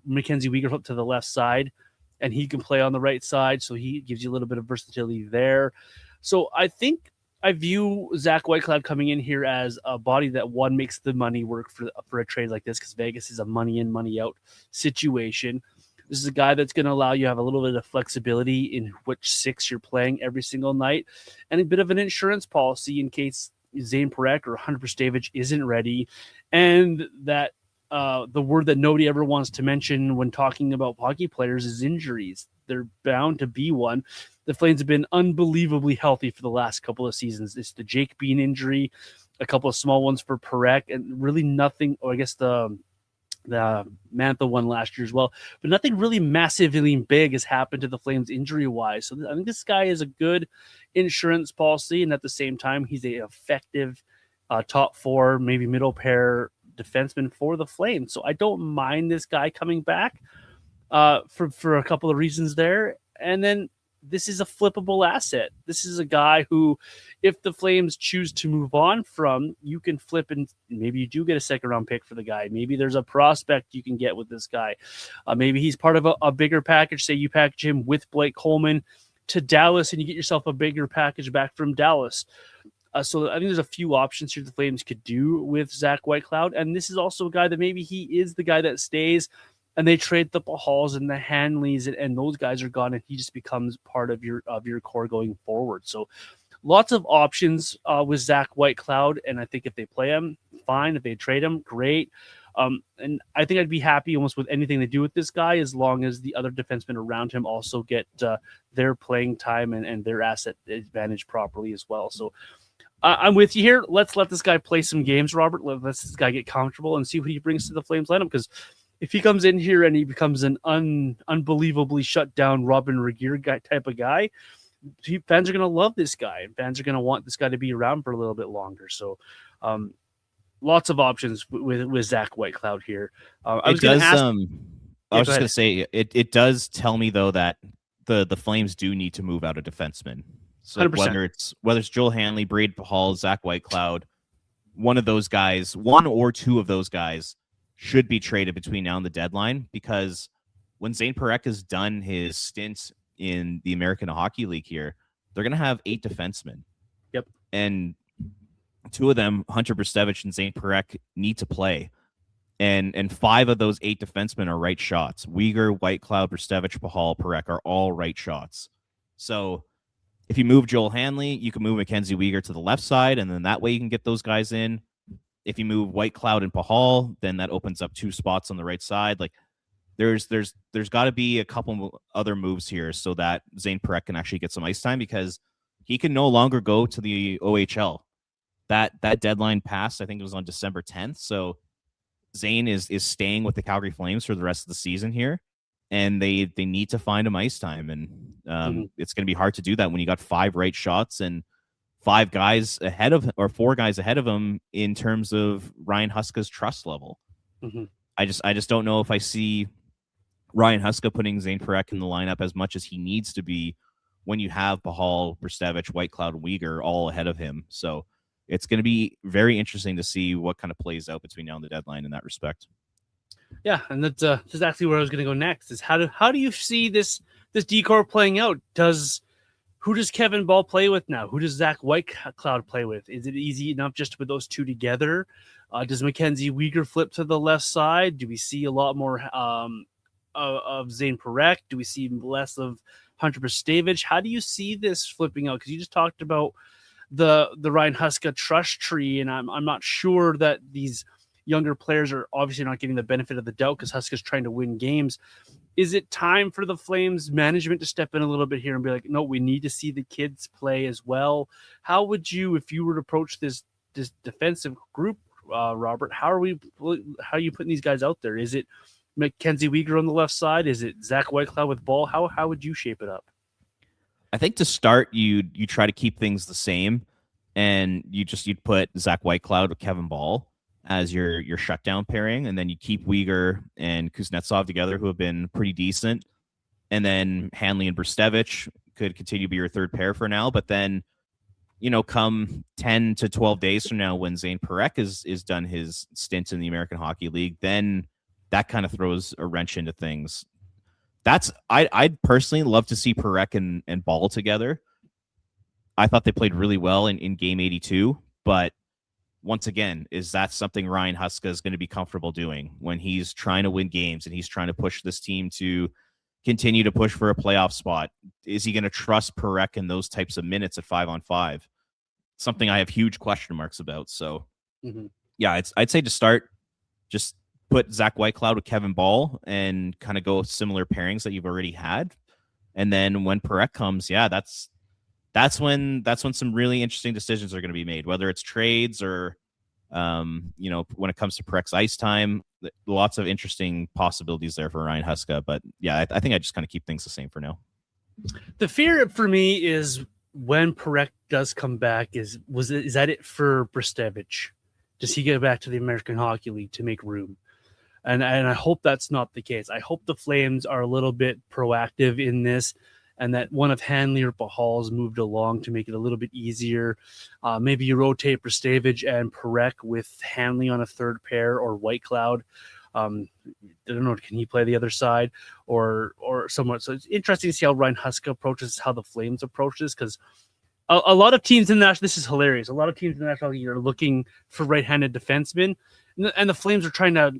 [SPEAKER 1] Mackenzie Weegar flip to the left side, and he can play on the right side, so he gives you a little bit of versatility there. So I think I view Zack Whitecloud coming in here as a body that, one, makes the money work for a trade like this, because Vegas is a money in, money out situation. This is a guy that's going to allow you to have a little bit of flexibility in which 6 you're playing every single night, and a bit of an insurance policy in case Zane Parekh or Hunter Prstevich isn't ready. And that the word that nobody ever wants to mention when talking about hockey players is injuries. They're bound to be one. The Flames have been unbelievably healthy for the last couple of seasons. It's the Jake Bean injury, a couple of small ones for Parekh, and really nothing, or I guess the The Mantha won last year as well, but nothing really massively big has happened to the Flames injury wise. So I think this guy is a good insurance policy, and at the same time, he's a effective top four, maybe middle pair defenseman for the Flames. So I don't mind this guy coming back for a couple of reasons there. And then this is a flippable asset. This is a guy who, if the Flames choose to move on from, you can flip and maybe you do get a second round pick for the guy. Maybe there's a prospect you can get with this guy. Maybe he's part of a bigger package. Say you package him with Blake Coleman to Dallas and you get yourself a bigger package back from Dallas. So I think there's a few options here the Flames could do with Zack Whitecloud. And this is also a guy that maybe he is the guy that stays and they trade the Halls and the Hanleys, and those guys are gone, and he just becomes part of your core going forward. So lots of options with Zack Whitecloud, and I think if they play him, fine. If they trade him, great. And I think I'd be happy almost with anything they do with this guy, as long as the other defensemen around him also get their playing time and their asset advantage properly as well. So I'm with you here. Let's let this guy play some games, Robert. Let's this guy get comfortable and see what he brings to the Flames lineup, because if he comes in here and he becomes an unbelievably shut down Robin Regeer guy type of guy, fans are going to love this guy, and fans are going to want this guy to be around for a little bit longer. So, lots of options with Zack Whitecloud here. I was going to
[SPEAKER 2] say it does tell me though that the Flames do need to move out a defenseman. So 100%. whether it's Joel Hanley, Braden Hall, Zack Whitecloud, one of those guys, one or two of those guys should be traded between now and the deadline, because when Zane Parekh has done his stint in the American Hockey League here, they're going to have 8 defensemen.
[SPEAKER 1] Yep.
[SPEAKER 2] And 2 of them, Hunter Brstevich and Zane Parekh, need to play. And 5 of those 8 defensemen are right shots. Weegar, Whitecloud, Brstevich, Pahal, Parekh are all right shots. So if you move Joel Hanley, you can move Mackenzie Weegar to the left side, and then that way you can get those guys in. If you move Whitecloud and Pahal, then that opens up 2 spots on the right side. Like there's got to be a couple other moves here so that Zane Parekh can actually get some ice time, because he can no longer go to the OHL. That deadline passed, I think it was on December 10th. So Zane is staying with the Calgary Flames for the rest of the season here, and they need to find him ice time, and it's going to be hard to do that when you got 5 right shots and 5 guys ahead of, or 4 guys ahead of him in terms of Ryan Huska's trust level. I just don't know if I see Ryan Huska putting Zane Parekh in the lineup as much as he needs to be when you have Pahal, Brstevich, Whitecloud, and Weegar all ahead of him. So it's going to be very interesting to see what kind of plays out between now and the deadline in that respect.
[SPEAKER 1] Yeah, and that's exactly where I was going to go next. Is how do you see this decor playing out? Who does Kevin Ball play with now? Who does Zack Whitecloud play with? Is it easy enough just to put those 2 together? Does Mackenzie Weegar flip to the left side? Do we see a lot more of Zane Parekh? Do we see less of Hunter Brstevich? How do you see this flipping out? Because you just talked about the Ryan Huska trust tree, and I'm not sure that these younger players are obviously not getting the benefit of the doubt because Huska's trying to win games. Is it time for the Flames management to step in a little bit here and be like, no, we need to see the kids play as well? How would you, if you were to approach this defensive group, Robert, how are you putting these guys out there? Is it Mackenzie Weegar on the left side? Is it Zack Whitecloud with Ball? How would you shape it up?
[SPEAKER 2] I think to start, you try to keep things the same, and you'd put Zack Whitecloud with Kevin Ball as your shutdown pairing, and then you keep Weegar and Kuznetsov together, who have been pretty decent, and then Hanley and Brstevich could continue to be your third pair for now. But then, come 10 to 12 days from now, when Zane Parekh is done his stint in the American Hockey League, then that kind of throws a wrench into things. I'd personally love to see Parekh and Ball together. I thought they played really well in game 82, but once again, is that something Ryan Huska is going to be comfortable doing when he's trying to win games and he's trying to push this team to continue to push for a playoff spot? Is he going to trust Parekh in those types of minutes at 5-on-5? Something I have huge question marks about. So, yeah, I'd say to start, just put Zack Whitecloud with Kevin Ball and kind of go with similar pairings that you've already had. And then when Parekh comes, yeah, that's when some really interesting decisions are going to be made, whether it's trades or, when it comes to Parekh's ice time. lots of interesting possibilities there for Ryan Huska. But yeah, I think I just kind of keep things the same for now.
[SPEAKER 1] The fear for me is when Perek does come back, is that it for Bristevich? Does he get back to the American Hockey League to make room? And I hope that's not the case. I hope the Flames are a little bit proactive in this, and that one of Hanley or Bahal's moved along to make it a little bit easier. Maybe you rotate Bristevich and Perek with Hanley on a third pair, or Whitecloud. I don't know, can he play the other side or somewhat? So it's interesting to see how Ryan Huska approaches, how the Flames approach this, because a lot of teams in that, this is hilarious. A lot of teams in the National League are looking for right-handed defensemen, and the Flames are trying to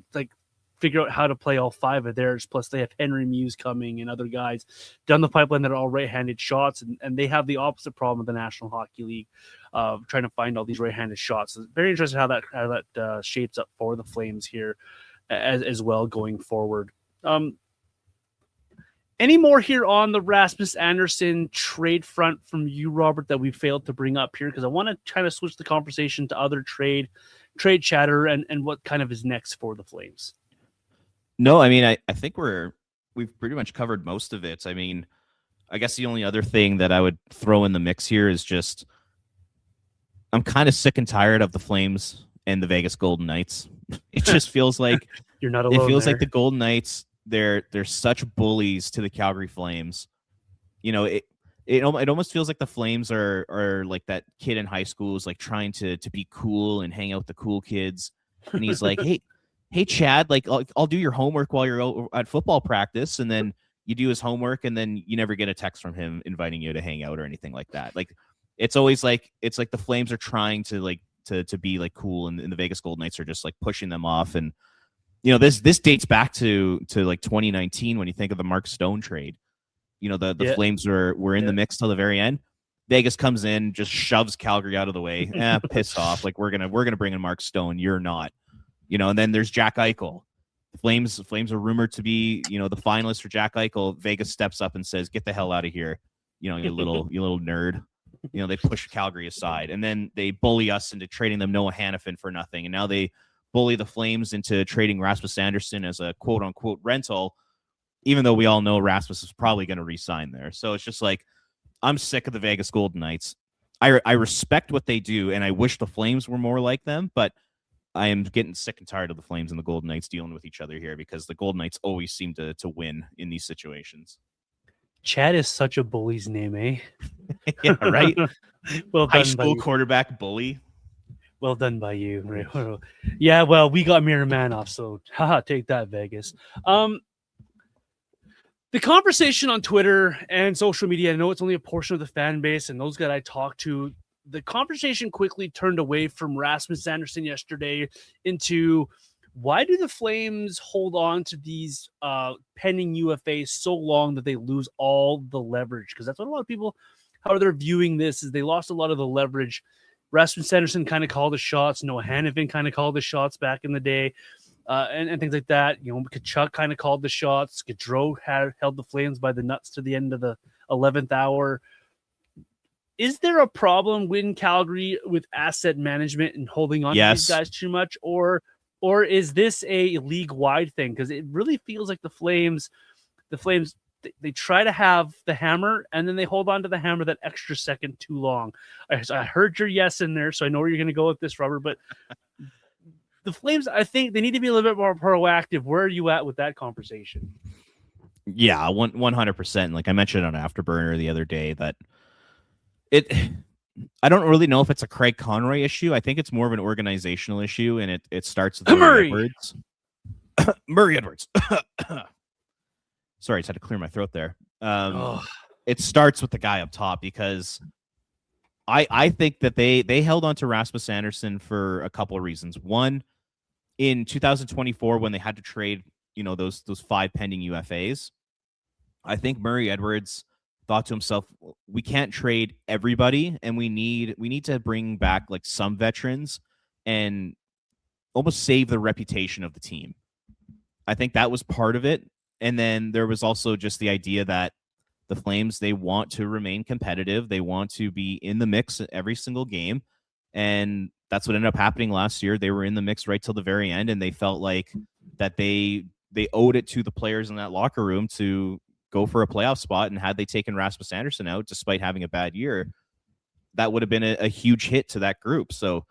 [SPEAKER 1] figure out how to play all five of theirs. Plus, they have Henry Muse coming and other guys down the pipeline that are all right-handed shots, and they have the opposite problem with the National Hockey League, trying to find all these right-handed shots. So it's very interesting how that shapes up for the Flames here as well going forward. Any more here on the Rasmus Andersson trade front from you, Robert, that we failed to bring up here? Because I want to kind of switch the conversation to other trade chatter and what kind of is next for the Flames.
[SPEAKER 2] No, I mean, I think we've pretty much covered most of it. I mean, I guess the only other thing that I would throw in the mix here is just I'm kind of sick and tired of the Flames and the Vegas Golden Knights. It just feels like
[SPEAKER 1] you're not alone.
[SPEAKER 2] It feels like the Golden Knights, they're such bullies to the Calgary Flames. You know, it almost feels like the Flames are like that kid in high school who's like trying to be cool and hang out with the cool kids. And he's like, hey, Chad, like I'll do your homework while you're at football practice. And then you do his homework and then you never get a text from him inviting you to hang out or anything like that. Like, it's always like, it's like the Flames are trying to to be like cool, and the Vegas Golden Knights are just like pushing them off. And, you know, this dates back to like 2019 when you think of the Mark Stone trade. You know, the Flames were in the mix till the very end. Vegas comes in, just shoves Calgary out of the way. Piss off. Like, we're gonna bring in Mark Stone. You're not. You know, and then there's Jack Eichel. The Flames are rumored to be, you know, the finalists for Jack Eichel. Vegas steps up and says, "Get the hell out of here, you know, you little nerd." You know, they push Calgary aside, and then they bully us into trading them Noah Hannafin for nothing, and now they bully the Flames into trading Rasmus Andersson as a quote unquote rental, even though we all know Rasmus is probably going to re-sign there. So it's just like, I'm sick of the Vegas Golden Knights. I respect what they do, and I wish the Flames were more like them, but I am getting sick and tired of the Flames and the Golden Knights dealing with each other here, because the Golden Knights always seem to win in these situations.
[SPEAKER 1] Chad is such a bully's name, eh?
[SPEAKER 2] Yeah, right?
[SPEAKER 1] Well done,
[SPEAKER 2] high school quarterback bully.
[SPEAKER 1] Well done by you. Right? Yeah, well, we got Mirror Man off, so haha, take that, Vegas. The conversation on Twitter and social media, I know it's only a portion of the fan base and those guys I talked to, the conversation quickly turned away from Rasmus Andersson yesterday into, why do the Flames hold on to these pending UFAs so long that they lose all the leverage? Because that's what a lot of people, how they're viewing this, is they lost a lot of the leverage. Rasmus Andersson kind of called the shots. Noah Hannafin kind of called the shots back in the day, and things like that. You know, Kachuk kind of called the shots. Gaudreau held the Flames by the nuts to the end of the 11th hour. Is there a problem in Calgary with asset management and holding on to these guys too much, or is this a league-wide thing? Because it really feels like the Flames, they try to have the hammer, and then they hold on to the hammer that extra second too long. I heard your yes in there, so I know where you're going to go with this, Robert. But the Flames, I think they need to be a little bit more proactive. Where are you at with that conversation?
[SPEAKER 2] Yeah, 100%. Like I mentioned on Afterburner the other day, that I don't really know if it's a Craig Conroy issue. I think it's more of an organizational issue, and it starts with Murray Edwards. Murray Edwards. Sorry, I just had to clear my throat there. It starts with the guy up top, because I think that they held on to Rasmus Andersson for a couple of reasons. One, in 2024, when they had to trade, you know, those 5 pending UFAs, I think Murray Edwards thought to himself, we can't trade everybody, and we need to bring back like some veterans and almost save the reputation of the team. I think that was part of it. And then there was also just the idea that the Flames, they want to remain competitive. They want to be in the mix every single game. And That's what ended up happening last year. They were in the mix right till the very end, and they felt like that they owed it to the players in that locker room to go for a playoff spot. And had they taken Rasmus Andersson out, despite having a bad year, that would have been a huge hit to that group. So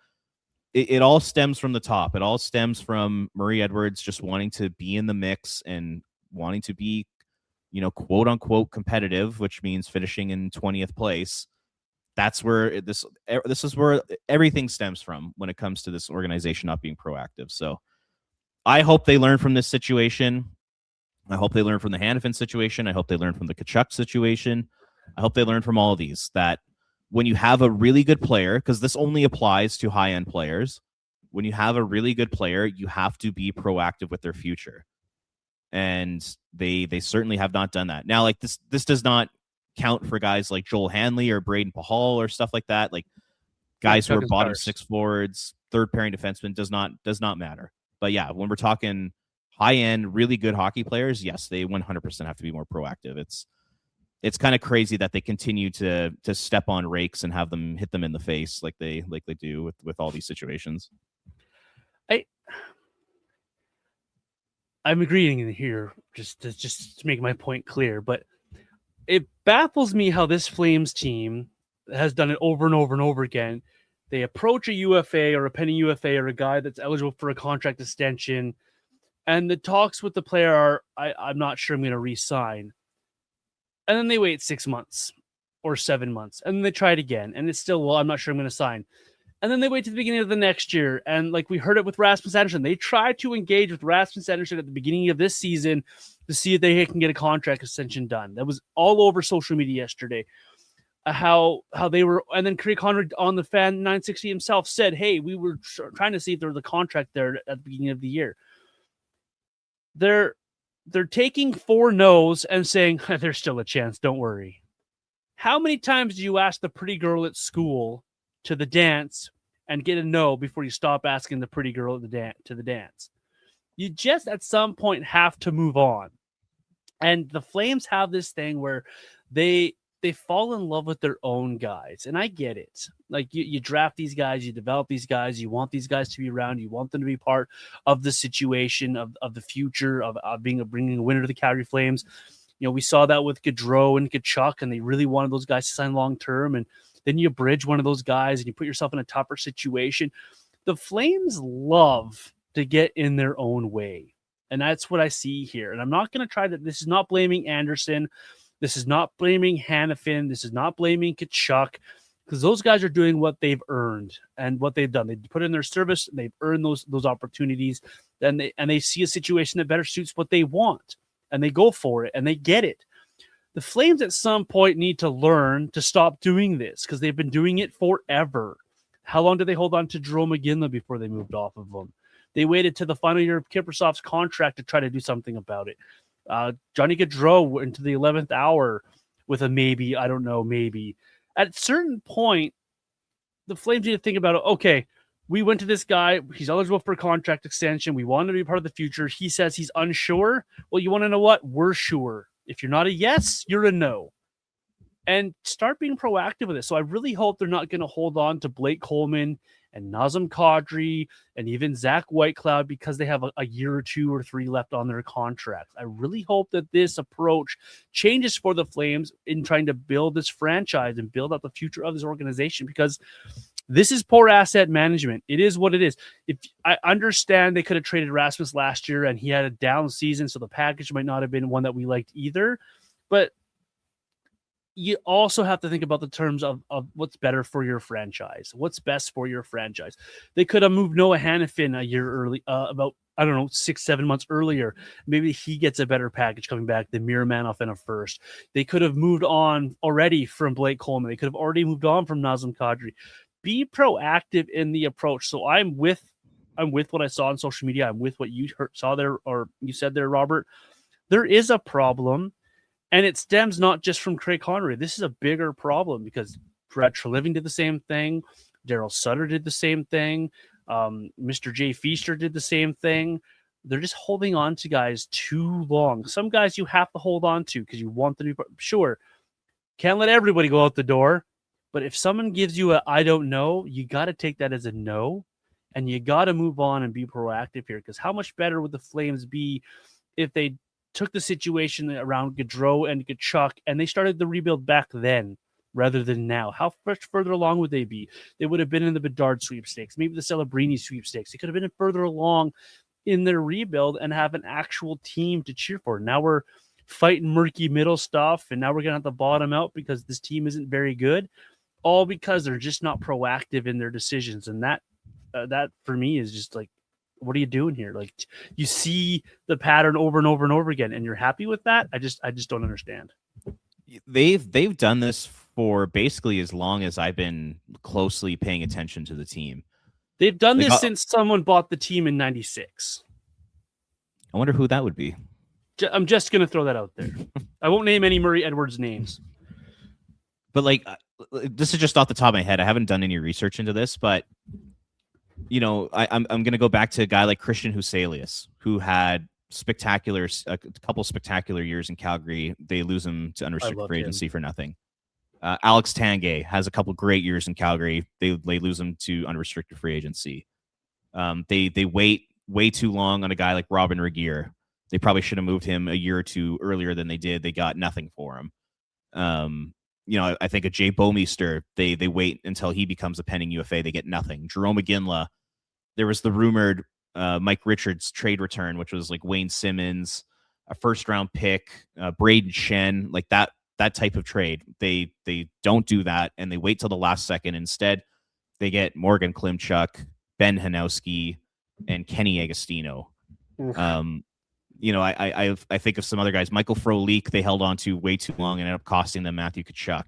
[SPEAKER 2] it all stems from the top. It all stems from Murray Edwards just wanting to be in the mix and wanting to be, quote unquote competitive, which means finishing in 20th place. That's where this is where everything stems from when it comes to this organization not being proactive. So I hope they learn from this situation. I hope they learn from the Hanifin situation. I hope they learn from the Tkachuk situation. I hope they learn from all of these, that when you have a really good player, because this only applies to high-end players, when you have a really good player, you have to be proactive with their future. And they certainly have not done that. Now, like this does not count for guys like Joel Hanley or Braden Pahal or stuff like that. Like guys who are bottom six forwards, third pairing defensemen does not matter. But yeah, when we're talking high-end, really good hockey players, yes, they 100% have to be more proactive. It's kind of crazy that they continue to step on rakes and have them hit them in the face like they do with all these situations.
[SPEAKER 1] I'm agreeing here just to make my point clear, but it baffles me how this Flames team has done it over and over and over again. They approach a UFA or a pending UFA or a guy that's eligible for a contract extension, and the talks with the player are, I'm not sure I'm going to re-sign. And then they wait 6 months or 7 months, and then they try it again, and it's still, well, I'm not sure I'm going to sign. And then they wait to the beginning of the next year, and like we heard it with Rasmus Andersson, they tried to engage with Rasmus Andersson at the beginning of this season to see if they can get a contract extension done. That was all over social media yesterday. How they were, and then Craig Conrad on the Fan 960 himself said, hey, we were trying to see if there was a contract there at the beginning of the year. They're taking 4 no's and saying, there's still a chance, don't worry. How many times do you ask the pretty girl at school to the dance and get a no before you stop asking the pretty girl to the dance? You just at some point have to move on. And the Flames have this thing where they fall in love with their own guys. And I get it. Like you draft these guys, you develop these guys, you want these guys to be around, you want them to be part of the situation of the future of bringing a winner to the Calgary Flames. We saw that with Gaudreau and Tkachuk, and they really wanted those guys to sign long-term. And then you bridge one of those guys and you put yourself in a tougher situation. The Flames love to get in their own way. And that's what I see here. And I'm not going to try to, this is not blaming Andersson. This is not blaming Hanifin. This is not blaming Tkachuk, because those guys are doing what they've earned and what they've done. They put in their service. They've earned those opportunities, and they see a situation that better suits what they want, and they go for it and they get it. The Flames at some point need to learn to stop doing this, because they've been doing it forever. How long did they hold on to Jerome McGinley before they moved off of him? They waited to the final year of Kiprusoff's contract to try to do something about it. Johnny Gaudreau into the 11th hour with a maybe. I don't know, maybe. At a certain point, the Flames need to think about it. Okay, we went to this guy. He's eligible for a contract extension. We want him to be part of the future. He says he's unsure. Well, you want to know what? We're sure. If you're not a yes, you're a no. And start being proactive with it. So I really hope they're not going to hold on to Blake Coleman and Nazem Kadri and even Zack Whitecloud because they have a year or 2 or 3 left on their contracts. I really hope that this approach changes for the Flames in trying to build this franchise and build up the future of this organization, because this is poor asset management. It is what it is. If I understand they could have traded Rasmus last year and he had a down season, so the package might not have been one that we liked either, but you also have to think about the terms of what's better for your franchise, what's best for your franchise. They could have moved Noah Hanifin a year early, about, 6-7 months earlier. Maybe he gets a better package coming back than Miromanov in a first. They could have moved on already from Blake Coleman. They could have already moved on from Nazem Kadri. Be proactive in the approach. So I'm with what I saw on social media. I'm with what you saw there, or you said there, Robert. There is a problem. And it stems not just from Craig Conroy. This is a bigger problem because Brett Treliving did the same thing. Daryl Sutter did the same thing. Mr. Jay Feaster did the same thing. They're just holding on to guys too long. Some guys you have to hold on to because you want them to be sure. Can't let everybody go out the door, But if someone gives you a I don't know, you got to take that as a no, and you got to move on and be proactive here. Because how much better would the Flames be if they took the situation around Gaudreau and Kachuk and they started the rebuild back then rather than now? How much further along would they be? They would have been in the Bedard sweepstakes, maybe the Celebrini sweepstakes. They could have been further along in their rebuild and have an actual team to cheer for. Now we're fighting murky middle stuff, and now we're going to have to bottom out because this team isn't very good, all because they're just not proactive in their decisions. And that for me is just like, what are you doing here? Like, you see the pattern over and over and over again, and you're happy with that? I just don't understand.
[SPEAKER 2] They've done this for basically as long as I've been closely paying attention to the team.
[SPEAKER 1] They've done this since someone bought the team in '96.
[SPEAKER 2] I wonder who that would be.
[SPEAKER 1] I'm just going to throw that out there. I won't name any Murray Edwards names.
[SPEAKER 2] But like, this is just off the top of my head. I haven't done any research into this, but you know, I'm going to go back to a guy like Christian Huselius, who had a couple spectacular years in Calgary. They lose him to unrestricted free agency for nothing. Alex Tanguay has a couple great years in Calgary. They lose him to unrestricted free agency. They wait way too long on a guy like Robin Regeer. They probably should have moved him a year or two earlier than they did. They got nothing for him. You know, I think of Jay Bouwmeester, they wait until he becomes a pending UFA. They get nothing. Jerome McGinley, there was the rumored Mike Richards trade return, which was like Wayne Simmons, a first-round pick, Braden Shen, like that type of trade. They don't do that, and they wait till the last second. Instead, they get Morgan Klimchuk, Ben Hanowski, and Kenny Agostino. You know, I think of some other guys. Michael Frolik, they held on to way too long and ended up costing them Matthew Tkachuk.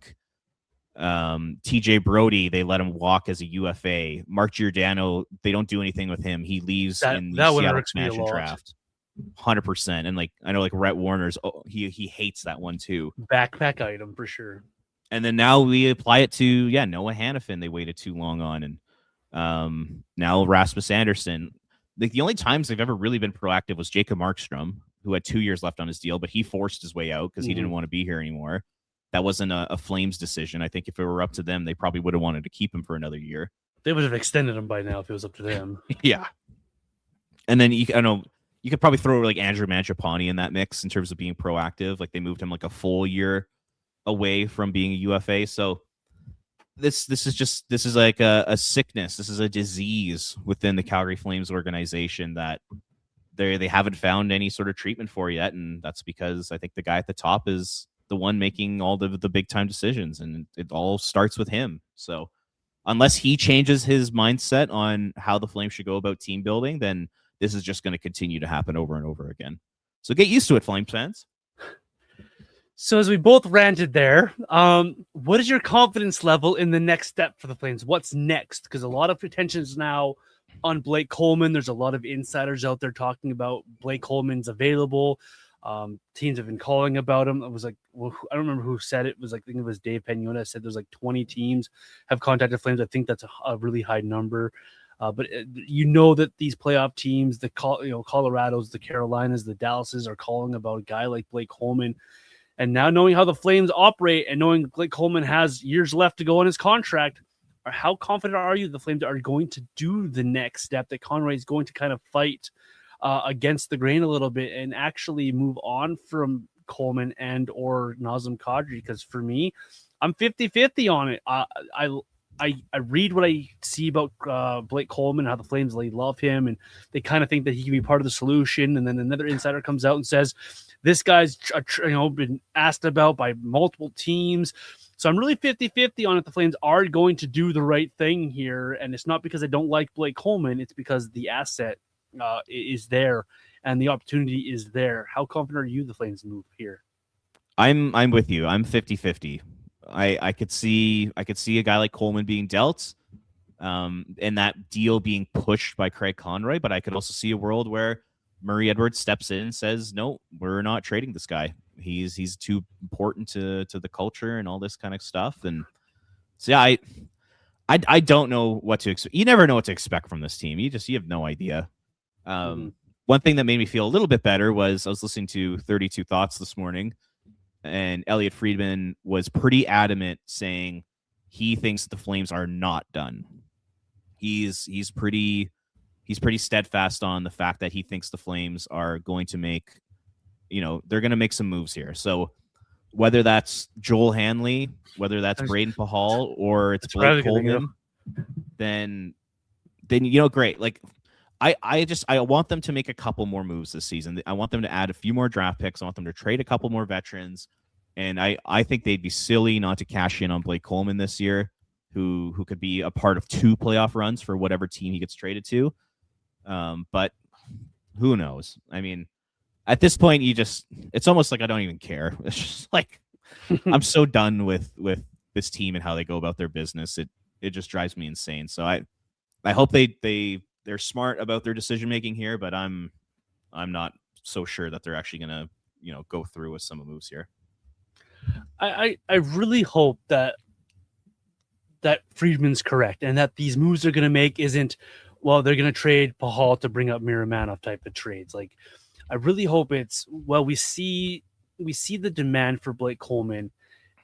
[SPEAKER 2] TJ Brody, they let him walk as a UFA. Mark Giordano, they don't do anything with him. He leaves in the Seattle expansion draft. 100%. And like, I know like Rhett Warner's, he hates that one too.
[SPEAKER 1] Backpack item for sure.
[SPEAKER 2] And then now we apply it to Noah Hannafin. They waited too long on, and now Rasmus Anderson. The only times they've ever really been proactive was Jacob Markstrom, who had 2 years left on his deal, but he forced his way out because he didn't want to be here anymore. That wasn't a Flames decision. I think if it were up to them, they probably would have wanted to keep him for another year.
[SPEAKER 1] They would have extended him by now if it was up to them.
[SPEAKER 2] Yeah. And then you could probably throw like Andrew Mangiapane in that mix in terms of being proactive. Like they moved him like a full year away from being a UFA. So this is like a sickness. This is a disease within the Calgary Flames organization that they haven't found any sort of treatment for yet. And that's because I think the guy at the top is the one making all the big time decisions, and it all starts with him. So unless he changes his mindset on how the Flames should go about team building, then this is just going to continue to happen over and over again. So get used to it, Flames fans.
[SPEAKER 1] So as we both ranted there, what is your confidence level in the next step for the Flames? What's next? Because a lot of attention is now on Blake Coleman. There's a lot of insiders out there talking about Blake Coleman's available. Teams have been calling about him. It was like, well, I don't remember who said it. It was like, I think it was Dave Pagnotta said there's like 20 teams have contacted Flames. I think that's a really high number. But you know that these playoff teams, Colorados, the Carolinas, the Dallases are calling about a guy like Blake Coleman. And now knowing how the Flames operate and knowing Blake Coleman has years left to go on his contract, how confident are you the Flames are going to do the next step, that Conroy is going to kind of fight against the grain a little bit and actually move on from Coleman and or Nazem Kadri? Because for me, I'm 50-50 on it. I read what I see about Blake Coleman, how the Flames, they love him, and they kind of think that he can be part of the solution. And then another insider comes out and says, this guy's been asked about by multiple teams. So I'm really 50-50 on it. The Flames are going to do the right thing here. And it's not because I don't like Blake Coleman. It's because the asset is there and the opportunity is there. How confident are you the Flames move here?
[SPEAKER 2] I'm with you. I'm 50-50. I could see a guy like Coleman being dealt, and that deal being pushed by Craig Conroy. But I could also see a world where Murray Edwards steps in and says, "No, we're not trading this guy. He's too important to the culture and all this kind of stuff." And so yeah, I don't know what to expect. You never know what to expect from this team. You have no idea. One thing that made me feel a little bit better was I was listening to 32 Thoughts this morning, and Elliot Friedman was pretty adamant saying he thinks the Flames are not done. He's pretty steadfast on the fact that he thinks the Flames are going to make, they're going to make some moves here. So whether that's Joel Hanley, whether that's Braden Pahal, or it's Blake Coleman, then great. Like I want them to make a couple more moves this season. I want them to add a few more draft picks. I want them to trade a couple more veterans. And I think they'd be silly not to cash in on Blake Coleman this year, who could be a part of 2 playoff runs for whatever team he gets traded to. But who knows? I mean, at this point, it's almost like I don't even care. It's just like I'm so done with this team and how they go about their business. It just drives me insane. So I hope they're smart about their decision making here, but I'm not so sure that they're actually gonna go through with some moves here.
[SPEAKER 1] I really hope that Friedman's correct and that these moves they're gonna make isn't, well, they're gonna trade Pahal to bring up Miramanov type of trades. Like, I really hope it's, well, we see the demand for Blake Coleman,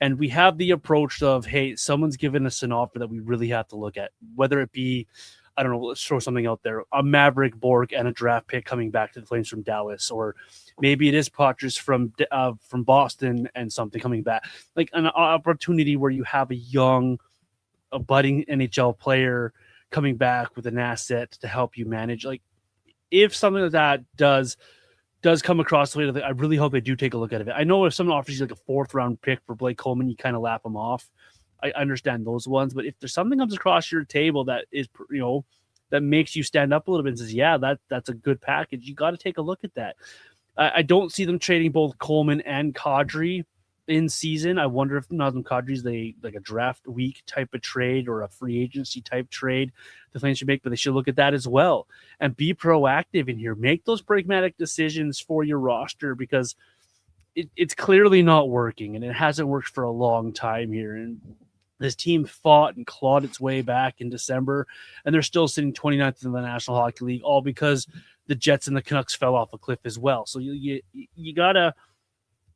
[SPEAKER 1] and we have the approach of, hey, someone's given us an offer that we really have to look at, whether it be, I don't know, let's throw something out there, a Maverick Borg and a draft pick coming back to the Flames from Dallas, or maybe it is Potters from Boston and something coming back, like an opportunity where you have a budding NHL player coming back with an asset to help you manage. Like, if something like that does come across the way, I really hope they do take a look at it. I know if someone offers you like a 4th round pick for Blake Coleman, you kind of lap them off. I understand those ones, but if there's something comes across your table that is, that makes you stand up a little bit and says, yeah, that's a good package, you got to take a look at that. I don't see them trading both Coleman and Kadri in season. I wonder if Nazem Kadri's like a draft week type of trade or a free agency type trade the Flames should make, but they should look at that as well and be proactive in here. Make those pragmatic decisions for your roster, because it's clearly not working, and it hasn't worked for a long time here. And this team fought and clawed its way back in December, and they're still sitting 29th in the National Hockey League, all because the Jets and the Canucks fell off a cliff as well. So you gotta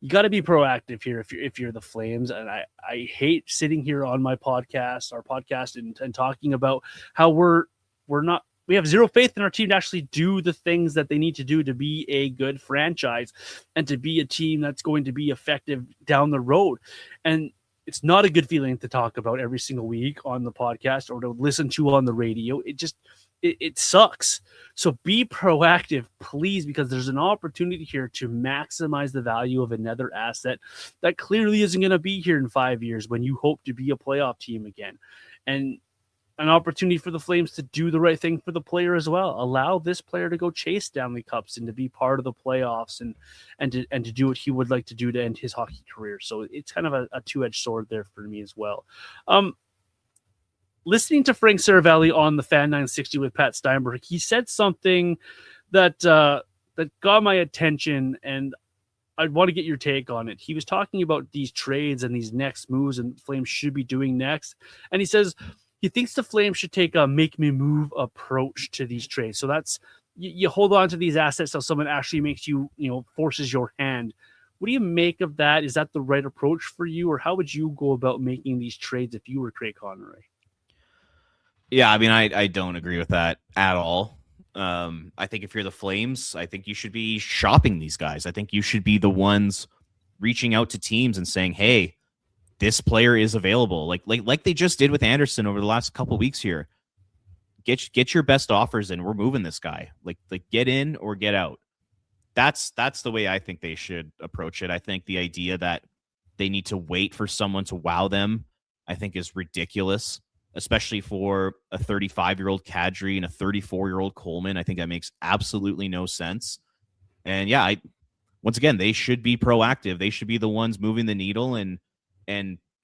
[SPEAKER 1] be proactive here if you're the Flames. And I hate sitting here on our podcast and talking about how we have zero faith in our team to actually do the things that they need to do to be a good franchise and to be a team that's going to be effective down the road. And it's not a good feeling to talk about every single week on the podcast or to listen to on the radio. It sucks. So be proactive, please, because there's an opportunity here to maximize the value of another asset that clearly isn't going to be here in 5 years when you hope to be a playoff team again. And an opportunity for the Flames to do the right thing for the player as well. Allow this player to go chase Stanley Cups and to be part of the playoffs and to do what he would like to do to end his hockey career. So it's kind of a two-edged sword there for me as well. Listening to Frank Saravelli on the Fan 960 with Pat Steinberg, he said something that got my attention, and I'd want to get your take on it. He was talking about these trades and these next moves and Flames should be doing next. And he says he thinks the Flames should take a make me move approach to these trades. So that's, you hold on to these assets till someone actually makes you, forces your hand. What do you make of that? Is that the right approach for you, or how would you go about making these trades if you were Craig Conroy?
[SPEAKER 2] Yeah, I mean, I don't agree with that at all. I think if you're the Flames, I think you should be shopping these guys. I think you should be the ones reaching out to teams and saying, hey, this player is available. Like they just did with Andersson over the last couple of weeks here. Get your best offers in. We're moving this guy. Like get in or get out. That's the way I think they should approach it. I think the idea that they need to wait for someone to wow them, I think is ridiculous, especially for a 35-year-old Kadri and a 34-year-old Coleman. I think that makes absolutely no sense. And yeah, once again, they should be proactive. They should be the ones moving the needle and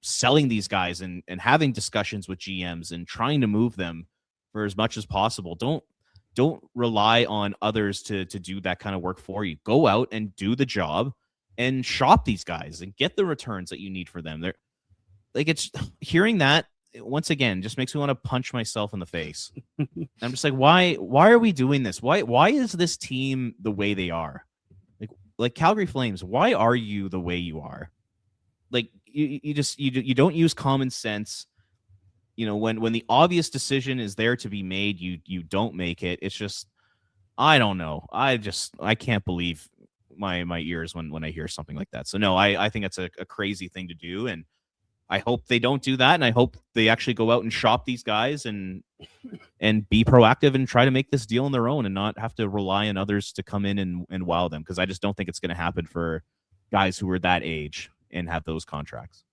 [SPEAKER 2] selling these guys and having discussions with GMs and trying to move them for as much as possible. Don't rely on others to do that kind of work for you. Go out and do the job and shop these guys and get the returns that you need for them. They're like, it's hearing that once again just makes me want to punch myself in the face. I'm just like, why are we doing this? Why is this team the way they are? Like Calgary Flames, why are you the way you are? Like you don't use common sense. when the obvious decision is there to be made, you don't make it. It's just, I don't know. I can't believe my ears when I hear something like that. So no, I think it's a crazy thing to do, and I hope they don't do that, and I hope they actually go out and shop these guys and be proactive and try to make this deal on their own and not have to rely on others to come in and wow them, because I just don't think it's going to happen for guys who are that age and have those contracts.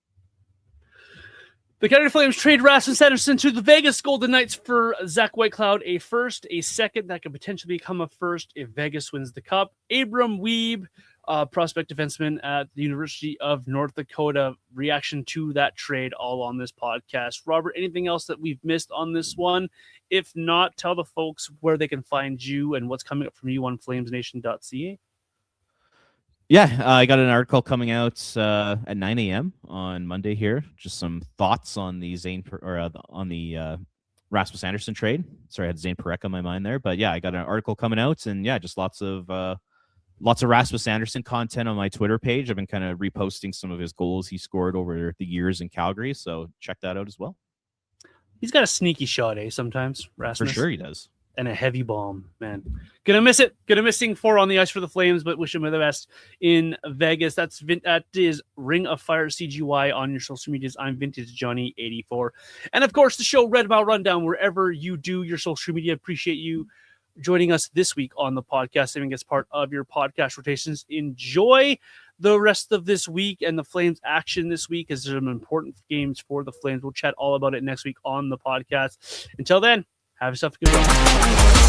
[SPEAKER 1] The Calgary Flames trade Rasmus Andersson to the Vegas Golden Knights for Zack Whitecloud, a first, a second that could potentially become a first if Vegas wins the Cup. Abram Wiebe, prospect defenseman at the University of North Dakota. Reaction to that trade, all on this podcast. Robert, anything else that we've missed on this one? If not, tell the folks where they can find you and what's coming up from you on flamesnation.ca.
[SPEAKER 2] Yeah, I got an article coming out at 9 a.m. on Monday here. Just some thoughts on the Rasmus Andersson trade. Sorry, I had Zane Parekh on my mind there, but yeah, I got an article coming out, and yeah, just lots of Rasmus Andersson content on my Twitter page. I've been kind of reposting some of his goals he scored over the years in Calgary, so check that out as well.
[SPEAKER 1] He's got a sneaky shot, sometimes, Rasmus.
[SPEAKER 2] For sure he does.
[SPEAKER 1] And a heavy bomb, man. Gonna miss it. Gonna miss seeing 4 on the ice for the Flames, but wish him the best in Vegas. That is Ring of Fire CGY on your social medias. I'm Vintage Johnny 84, and of course the show Red Mile Rundown wherever you do your social media. Appreciate you joining us this week on the podcast, and as part of your podcast rotations. Enjoy the rest of this week and the Flames action this week, as there's some important games for the Flames. We'll chat all about it next week on the podcast. Until then, have yourself a good one.